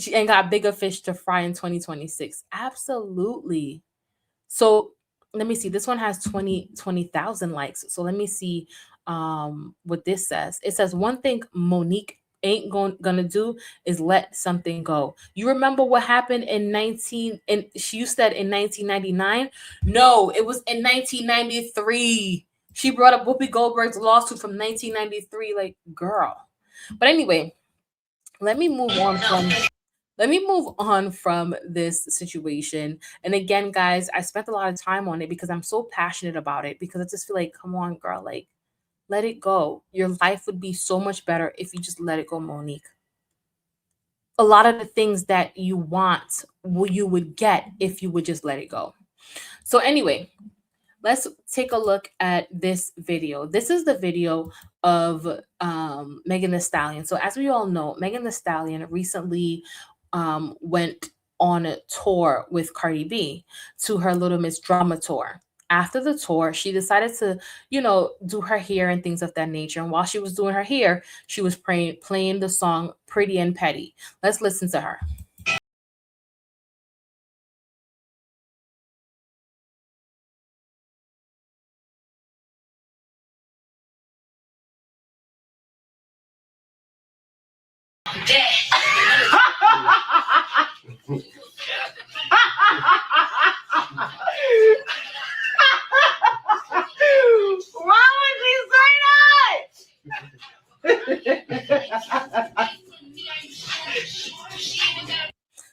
got bigger fish to fry in 2026. Absolutely. So let me see. This one has 20,000 likes. So let me see what this says. It says one thing Monique ain't gonna do is let something go. You remember what happened in 19 and she said in 1999? No, it was in 1993. She brought up Whoopi Goldberg's lawsuit from 1993. Like, girl. But anyway, let me move on from this situation. And again, guys, I spent a lot of time on it because I'm so passionate about it because I just feel like, come on, girl, like let it go. Your life would be so much better if you just let it go, Monique. A lot of the things that you want, you would get if you would just let it go. So anyway, let's take a look at this video. This is the video of Megan Thee Stallion. So as we all know, Megan Thee Stallion recently went on a tour with Cardi B to her Little Miss Drama tour. After the tour, she decided to, do her hair and things of that nature. And while she was doing her hair, she was playing the song Pretty and Petty. Let's listen to her. Why would you say that?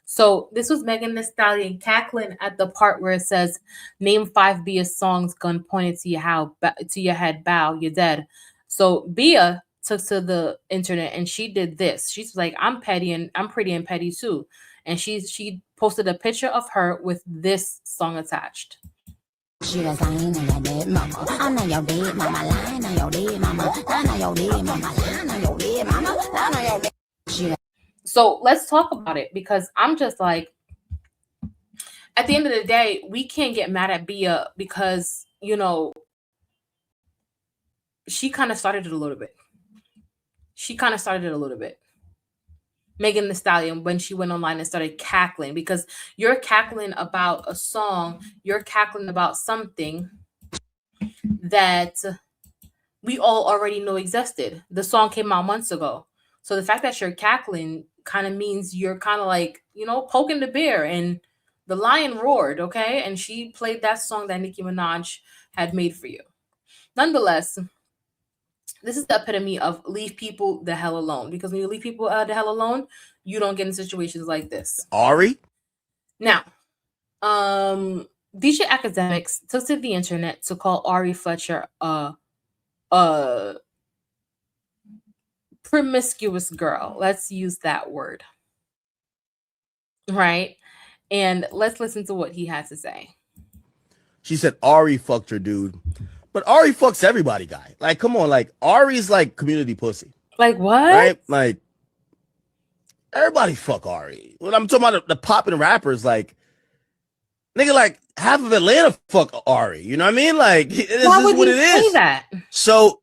So this was Megan Thee Stallion cackling at the part where it says, "Name 5 Bia songs, gun pointed to your head, bow, you're dead." So Bia took to the internet and she did this. She's like, "I'm petty and I'm pretty and petty too," and she posted a picture of her with this song attached. She was lying on your dead mama. I'm on your dead mama, lying on your dead mama, lying on your dead mama, lying on your dead mama, lying on your dead. So let's talk about it, because I'm just like, at the end of the day, we can't get mad at Bia because, you know, she kind of started it a little bit. Megan Thee Stallion, when she went online and started cackling, because you're cackling about a song, you're cackling about something that we all already know existed. The song came out months ago. So the fact that you're cackling kind of means you're kind of like, you know, poking the bear, and the lion roared, okay? And she played that song that Nicki Minaj had made for you. Nonetheless, this is the epitome of leave people the hell alone, because when you leave people the hell alone, you don't get in situations like this. Ari? Now, DJ Academics took to the internet to call Ari Fletcher a promiscuous girl. Let's use that word. Right? And let's listen to what he had to say. She said Ari fucked her dude. But Ari fucks everybody, guy. Like, come on. Like, Ari's like community pussy. Like what? Right? Like, everybody fuck Ari. When I'm talking about the popping rappers, like, nigga, like, half of Atlanta fuck Ari. You know what I mean? Like, this is what it is. That? So,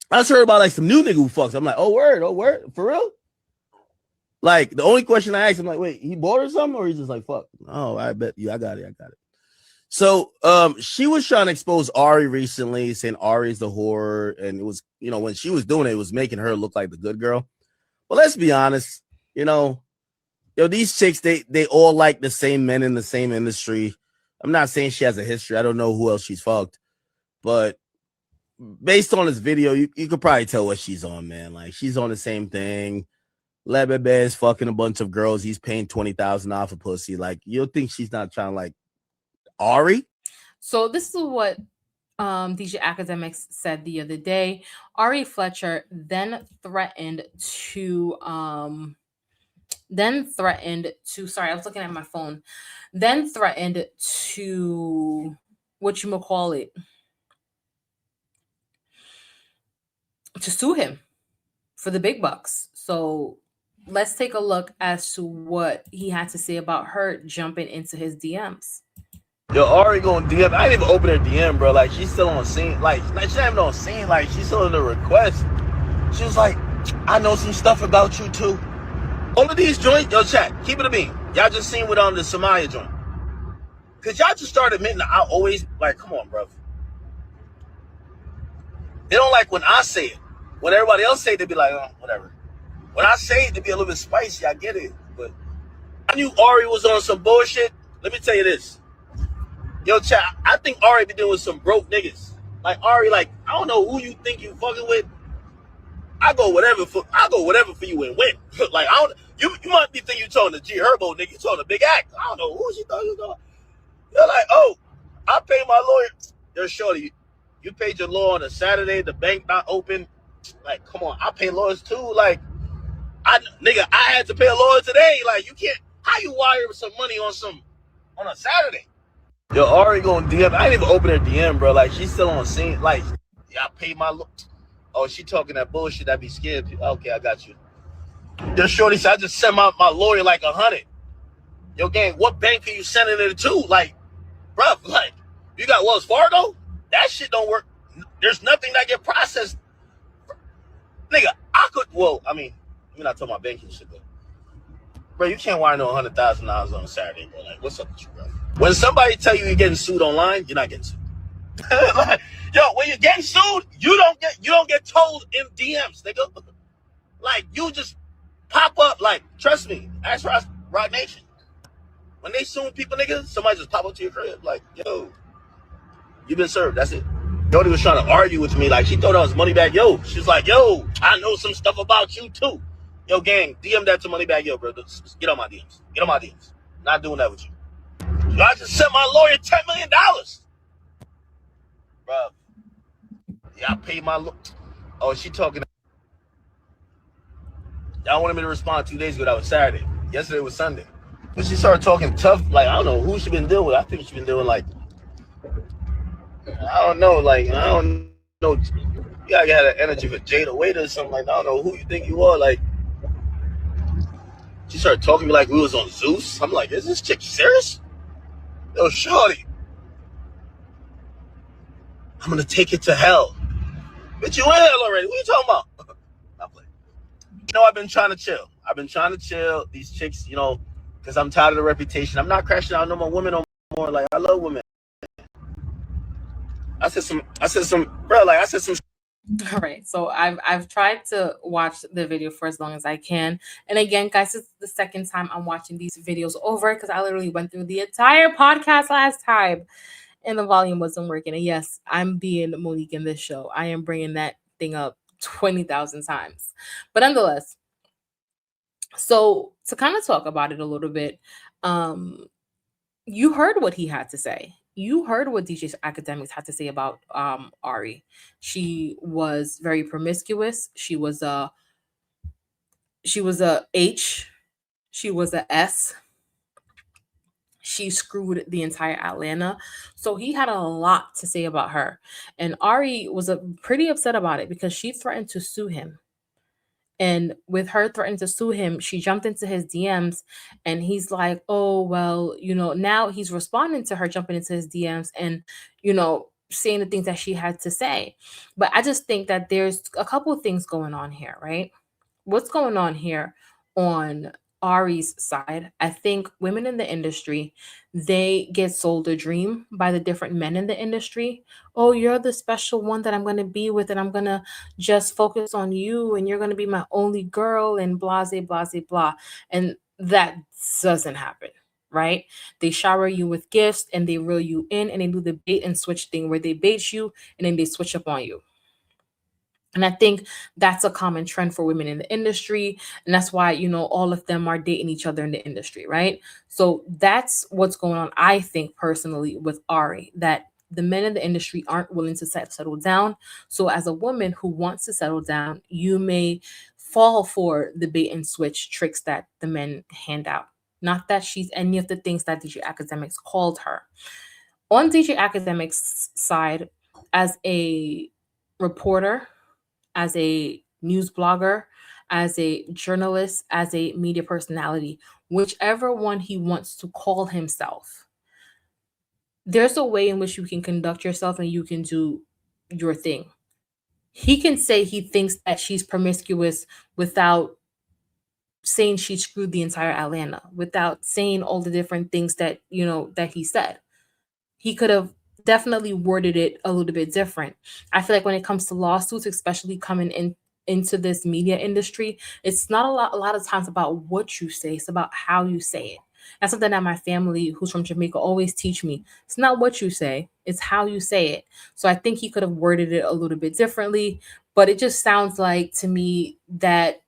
I just heard about, like, some new nigga who fucks. I'm like, oh, word. For real? Like, the only question I asked him, like, wait, he bought her something? Or he's just like, fuck. Oh, I bet you. I got it. So she was trying to expose Ari recently, saying Ari's the whore, and it was, you know, when she was doing it, it was making her look like the good girl. But let's be honest, you know, these chicks, they all like the same men in the same industry. I'm not saying she has a history. I don't know who else she's fucked, but based on this video, you could probably tell what she's on, man. Like, she's on the same thing. Lebebe is fucking a bunch of girls. He's paying $20,000 off a pussy. Like, you'll think she's not trying to, like, Ari? So this is what DJ Academics said the other day. Ari Fletcher then threatened to sorry, I was looking at my phone. Then threatened to to sue him for the big bucks. So let's take a look as to what he had to say about her jumping into his DMs. Yo, Ari going DM. I didn't even open her DM, bro. Like, she's still on scene. Like, she's not even on scene. Like, she's still in the request. She was like, I know some stuff about you, too. All of these joints, yo, chat, keep it a bean. Y'all just seen with the Samaya joint. Because y'all just started admitting that I always, like, come on, bro. They don't like when I say it. When everybody else say it, they be like, oh, whatever. When I say it, they be a little bit spicy. I get it. But I knew Ari was on some bullshit. Let me tell you this. Yo, chat, I think Ari be doing some broke niggas. Like, Ari, like, I don't know who you think you fucking with. I'll go whatever for you and win. Like, I don't, you might be thinking you talking to G Herbo, nigga. You talking to Big Act. I don't know who she thought you was talking. You're like, oh, I paid my lawyer. Yo, shorty, you paid your lawyer on a Saturday, the bank not open. Like, come on, I pay lawyers too. Like, I had to pay a lawyer today. Like, you can't, how you wire some money on a Saturday? Yo, Ari going DM. I didn't even open her DM, bro. Like, she's still on scene. Like, yeah, I paid my oh, she talking that bullshit. I'd be scared. Okay, I got you. Yo, shorty said, I just sent my lawyer like 100. Yo, gang, what bank are you sending it to? Like, bro, like, you got Wells Fargo? That shit don't work. There's nothing that get processed. Nigga, I could, well, I mean, we're not talking about banking shit, though. Bro, you can't wire no $100,000 on a Saturday, bro. Like, what's up with you, bro? When somebody tell you you're getting sued online, you're not getting sued. Like, yo, when you're getting sued, you don't get told in DMs, nigga. Like, you just pop up. Like, trust me, ask Rock Nation. When they suing people, nigga, somebody just pop up to your crib. Like, yo, you been served. That's it. Jody was trying to argue with me. Like, she thought I was Moneybag Yo. She's like, yo, I know some stuff about you, too. Yo, gang, DM that to Moneybag Yo, bro. Get on my DMs. Get on my DMs. Not doing that with you. Yo, I just sent my lawyer $10 million. Bro. Yeah, I paid my Oh, she talking. Y'all wanted me to respond 2 days ago. That was Saturday. Yesterday was Sunday. But she started talking tough. Like, I don't know who she been dealing with. I think she been doing like, I don't know. Like, I don't know. You gotta have that energy for Jada Waiter or something. Like, I don't know who you think you are. Like, she started talking to me like we was on Zeus. I'm like, is this chick serious? Yo, shorty, I'm gonna take it to hell. Bitch, you in hell already. What you talking about? Not playing. You know, I've been trying to chill. These chicks, you know, because I'm tired of the reputation. I'm not crashing out no more women no more. Like, I love women. I said some, bro, like, I said some. All right. So I've tried to watch the video for as long as I can. And again, guys, this is the second time I'm watching these videos over because I literally went through the entire podcast last time and the volume wasn't working. And yes, I'm being Monique in this show. I am bringing that thing up 20,000 times. But nonetheless, so to kind of talk about it a little bit, you heard what he had to say. You heard what DJ Academics had to say about Ari. She was very promiscuous. She was a H. She was a S. She screwed the entire Atlanta. So he had a lot to say about her. And Ari was pretty upset about it because she threatened to sue him. And with her threatening to sue him, she jumped into his DMs and he's like, oh, well, you know, now he's responding to her jumping into his DMs and, you know, saying the things that she had to say. But I just think that there's a couple of things going on here, right? What's going on here on Ari's side? I think women in the industry, they get sold a dream by the different men in the industry. Oh, you're the special one that I'm going to be with, and I'm going to just focus on you, and you're going to be my only girl, and blah, blah, blah, blah. And that doesn't happen, right? They shower you with gifts, and they reel you in, and they do the bait and switch thing where they bait you, and then they switch up on you. And I think that's a common trend for women in the industry. And that's why, you know, all of them are dating each other in the industry, right? So that's what's going on, I think, personally, with Ari, that the men in the industry aren't willing to settle down. So as a woman who wants to settle down, you may fall for the bait and switch tricks that the men hand out. Not that she's any of the things that DJ Academics called her. On DJ Academics' side, as a reporter, as a news blogger, as a journalist, as a media personality, whichever one he wants to call himself, there's a way in which you can conduct yourself and you can do your thing. He can say he thinks that she's promiscuous without saying she screwed the entire Atlanta, without saying all the different things that, you know, that he said. He could have definitely worded it a little bit different. I feel like when it comes to lawsuits, especially coming into this media industry, it's not a lot of times about what you say, it's about how you say it. That's something that my family, who's from Jamaica, always teach me. It's not what you say, it's how you say it. So I think he could have worded it a little bit differently, but it just sounds like to me that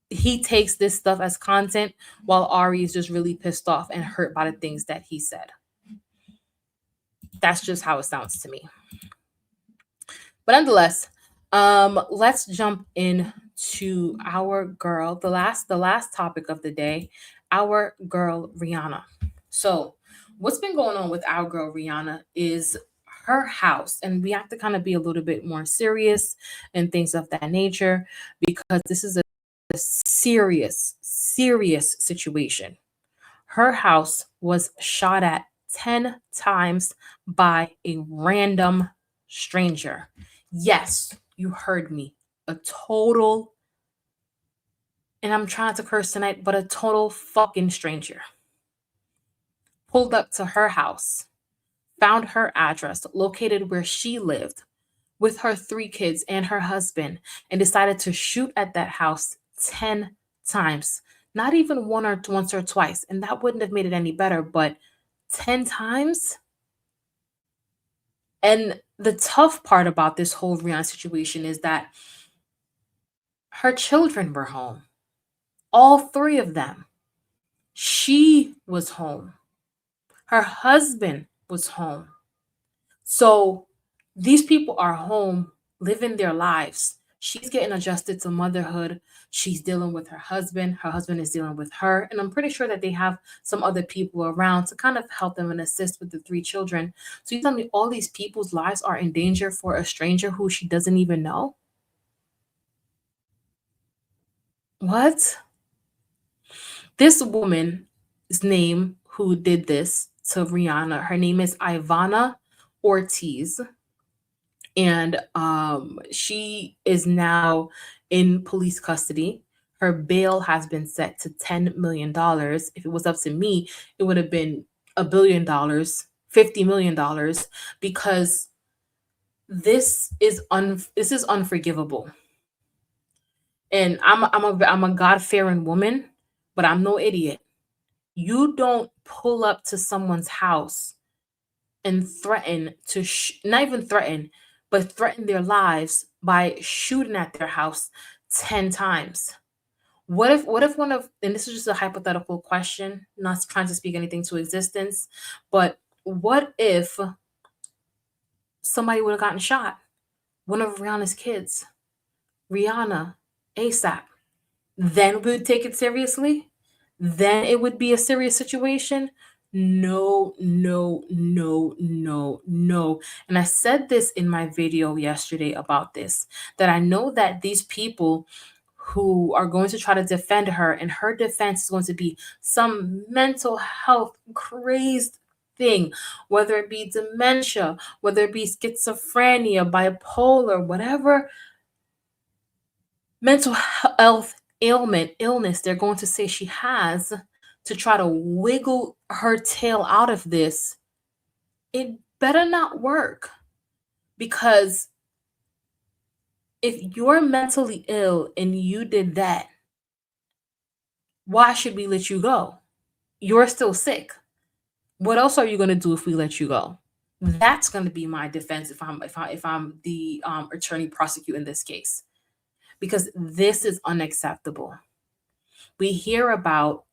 he takes this stuff as content while Ari is just really pissed off and hurt by the things that he said. That's just how it sounds to me. But nonetheless, let's jump into our girl, the last topic of the day, our girl Rihanna. So what's been going on with our girl Rihanna is her house, and we have to kind of be a little bit more serious and things of that nature because this is a serious situation. Her house was shot at 10 times by a random stranger. Yes, you heard me. A total, and I'm trying to curse tonight, but a total fucking stranger pulled up to her house, found her address, located where she lived with her 3 kids and her husband, and decided to shoot at that house 10 times. Not even once or twice. And that wouldn't have made it any better, but 10 times? And the tough part about this whole Rihanna situation is that her children were home. All three of them. She was home. Her husband was home. So these people are home living their lives. She's getting adjusted to motherhood. She's dealing with her husband. Her husband is dealing with her. And I'm pretty sure that they have some other people around to kind of help them and assist with the three children. So you tell me all these people's lives are in danger for a stranger who she doesn't even know? What? This woman's name who did this to Rihanna, her name is Ivana Ortiz. And she is now in police custody. Her bail has been set to $10 million. If it was up to me, it would have been $1 billion, $50 million, because this is unforgivable. And I'm a God-fearing woman, but I'm no idiot. You don't pull up to someone's house and threaten to not even threaten, but threaten their lives by shooting at their house 10 times. What if one of, and this is just a hypothetical question, not trying to speak anything to existence, but what if somebody would have gotten shot? One of Rihanna's kids, Rihanna, ASAP. Then we would take it seriously? Then it would be a serious situation? No, no, no, no, no. And I said this in my video yesterday about this, that I know that these people who are going to try to defend her, and her defense is going to be some mental health crazed thing, whether it be dementia, whether it be schizophrenia, bipolar, whatever mental health illness they're going to say she has, to try to wiggle her tail out of this, it better not work. Because if you're mentally ill and you did that, why should we let you go? You're still sick. What else are you going to do if we let you go? That's going to be my defense if I'm the attorney prosecuting this case, because this is unacceptable. We hear about,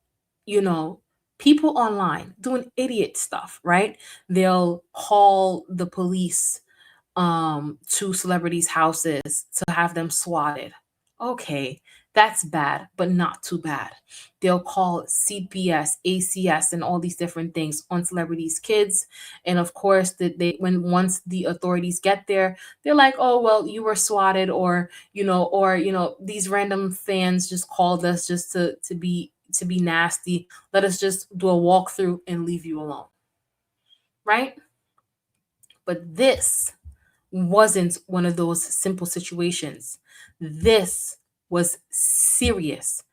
people online doing idiot stuff, right? They'll call the police to celebrities' houses to have them swatted. Okay, that's bad, but not too bad. They'll call CPS, ACS, and all these different things on celebrities' kids. And of course, once the authorities get there, they're like, oh, well, you were swatted, or these random fans just called us just to be nasty. Let us just do a walkthrough and leave you alone. Right? But this wasn't one of those simple situations. This was serious,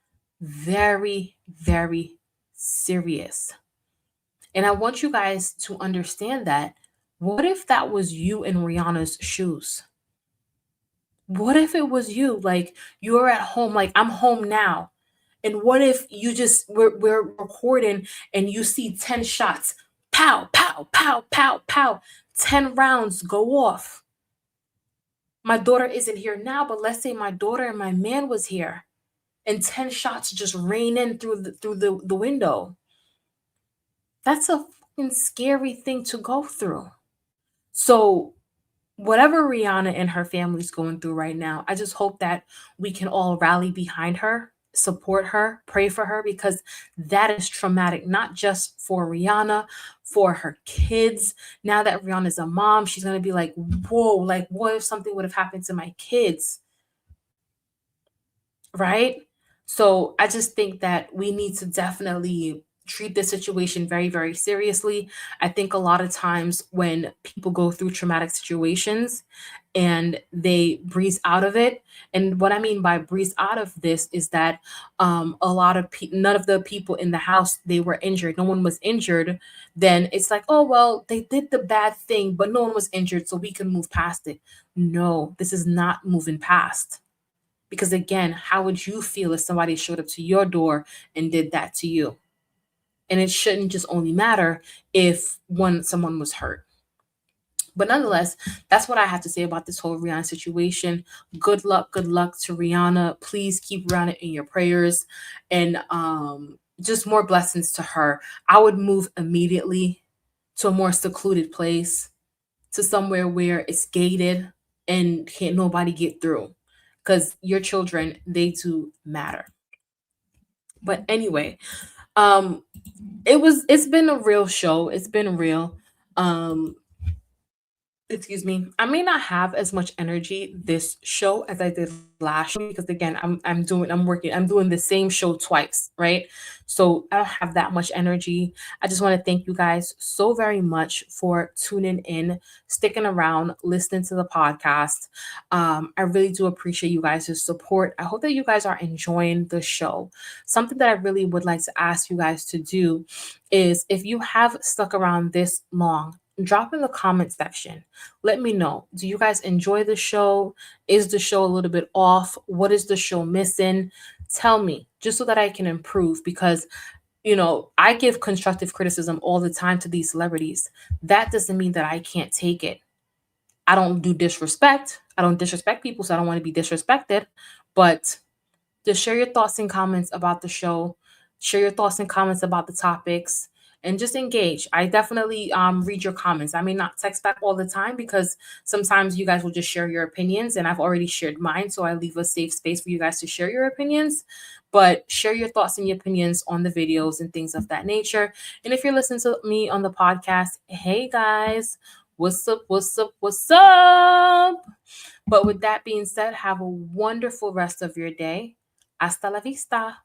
very, very serious. And I want you guys to understand that. What if that was you in Rihanna's shoes? What if it was you? Like, you're at home, like, I'm home now. And what if you we're recording and you see 10 shots, pow, pow, pow, pow, pow, 10 rounds go off. My daughter isn't here now, but let's say my daughter and my man was here, and 10 shots just rain in through the window. That's a fucking scary thing to go through. So whatever Rihanna and her family's going through right now, I just hope that we can all rally behind her, support her, pray for her, because that is traumatic, not just for Rihanna, for her kids. Now that Rihanna's a mom, she's going to be like, whoa, like, what if something would have happened to my kids? Right? So I just think that we need to definitely treat this situation very, very seriously. I think a lot of times when people go through traumatic situations and they breeze out of it, and what I mean by breeze out of this is that a lot of none of the people in the house, they were injured. No one was injured. Then it's like, oh, well, they did the bad thing, but no one was injured, so we can move past it. No, this is not moving past, Because again, how would you feel if somebody showed up to your door and did that to you? And it shouldn't just only matter if someone was hurt. But nonetheless, that's what I have to say about this whole Rihanna situation. Good luck to Rihanna. Please keep Rihanna in your prayers, and just more blessings to her. I would move immediately to a more secluded place, to somewhere where it's gated and can't nobody get through, because your children, they do matter. But anyway, it's been a real show. It's been real. Excuse me, I may not have as much energy this show as I did last show, because again, I'm doing the same show twice, right? So I don't have that much energy. I just want to thank you guys so very much for tuning in, sticking around, listening to the podcast. I really do appreciate you guys' support. I hope that you guys are enjoying the show. Something that I really would like to ask you guys to do is, if you have stuck around this long, drop in the comment section. Let me know. Do you guys enjoy the show? Is the show a little bit off? What is the show missing? Tell me, just so that I can improve, because I give constructive criticism all the time to these celebrities. That doesn't mean that I can't take it. I don't do disrespect. I don't disrespect people, so I don't want to be disrespected. But just share your thoughts and comments about the show. Share your thoughts and comments about the topics, and just engage. I definitely read your comments. I may not text back all the time, because sometimes you guys will just share your opinions, and I've already shared mine, so I leave a safe space for you guys to share your opinions. But share your thoughts and your opinions on the videos and things of that nature. And if you're listening to me on the podcast, hey guys, what's up, what's up, what's up? But with that being said, have a wonderful rest of your day. Hasta la vista.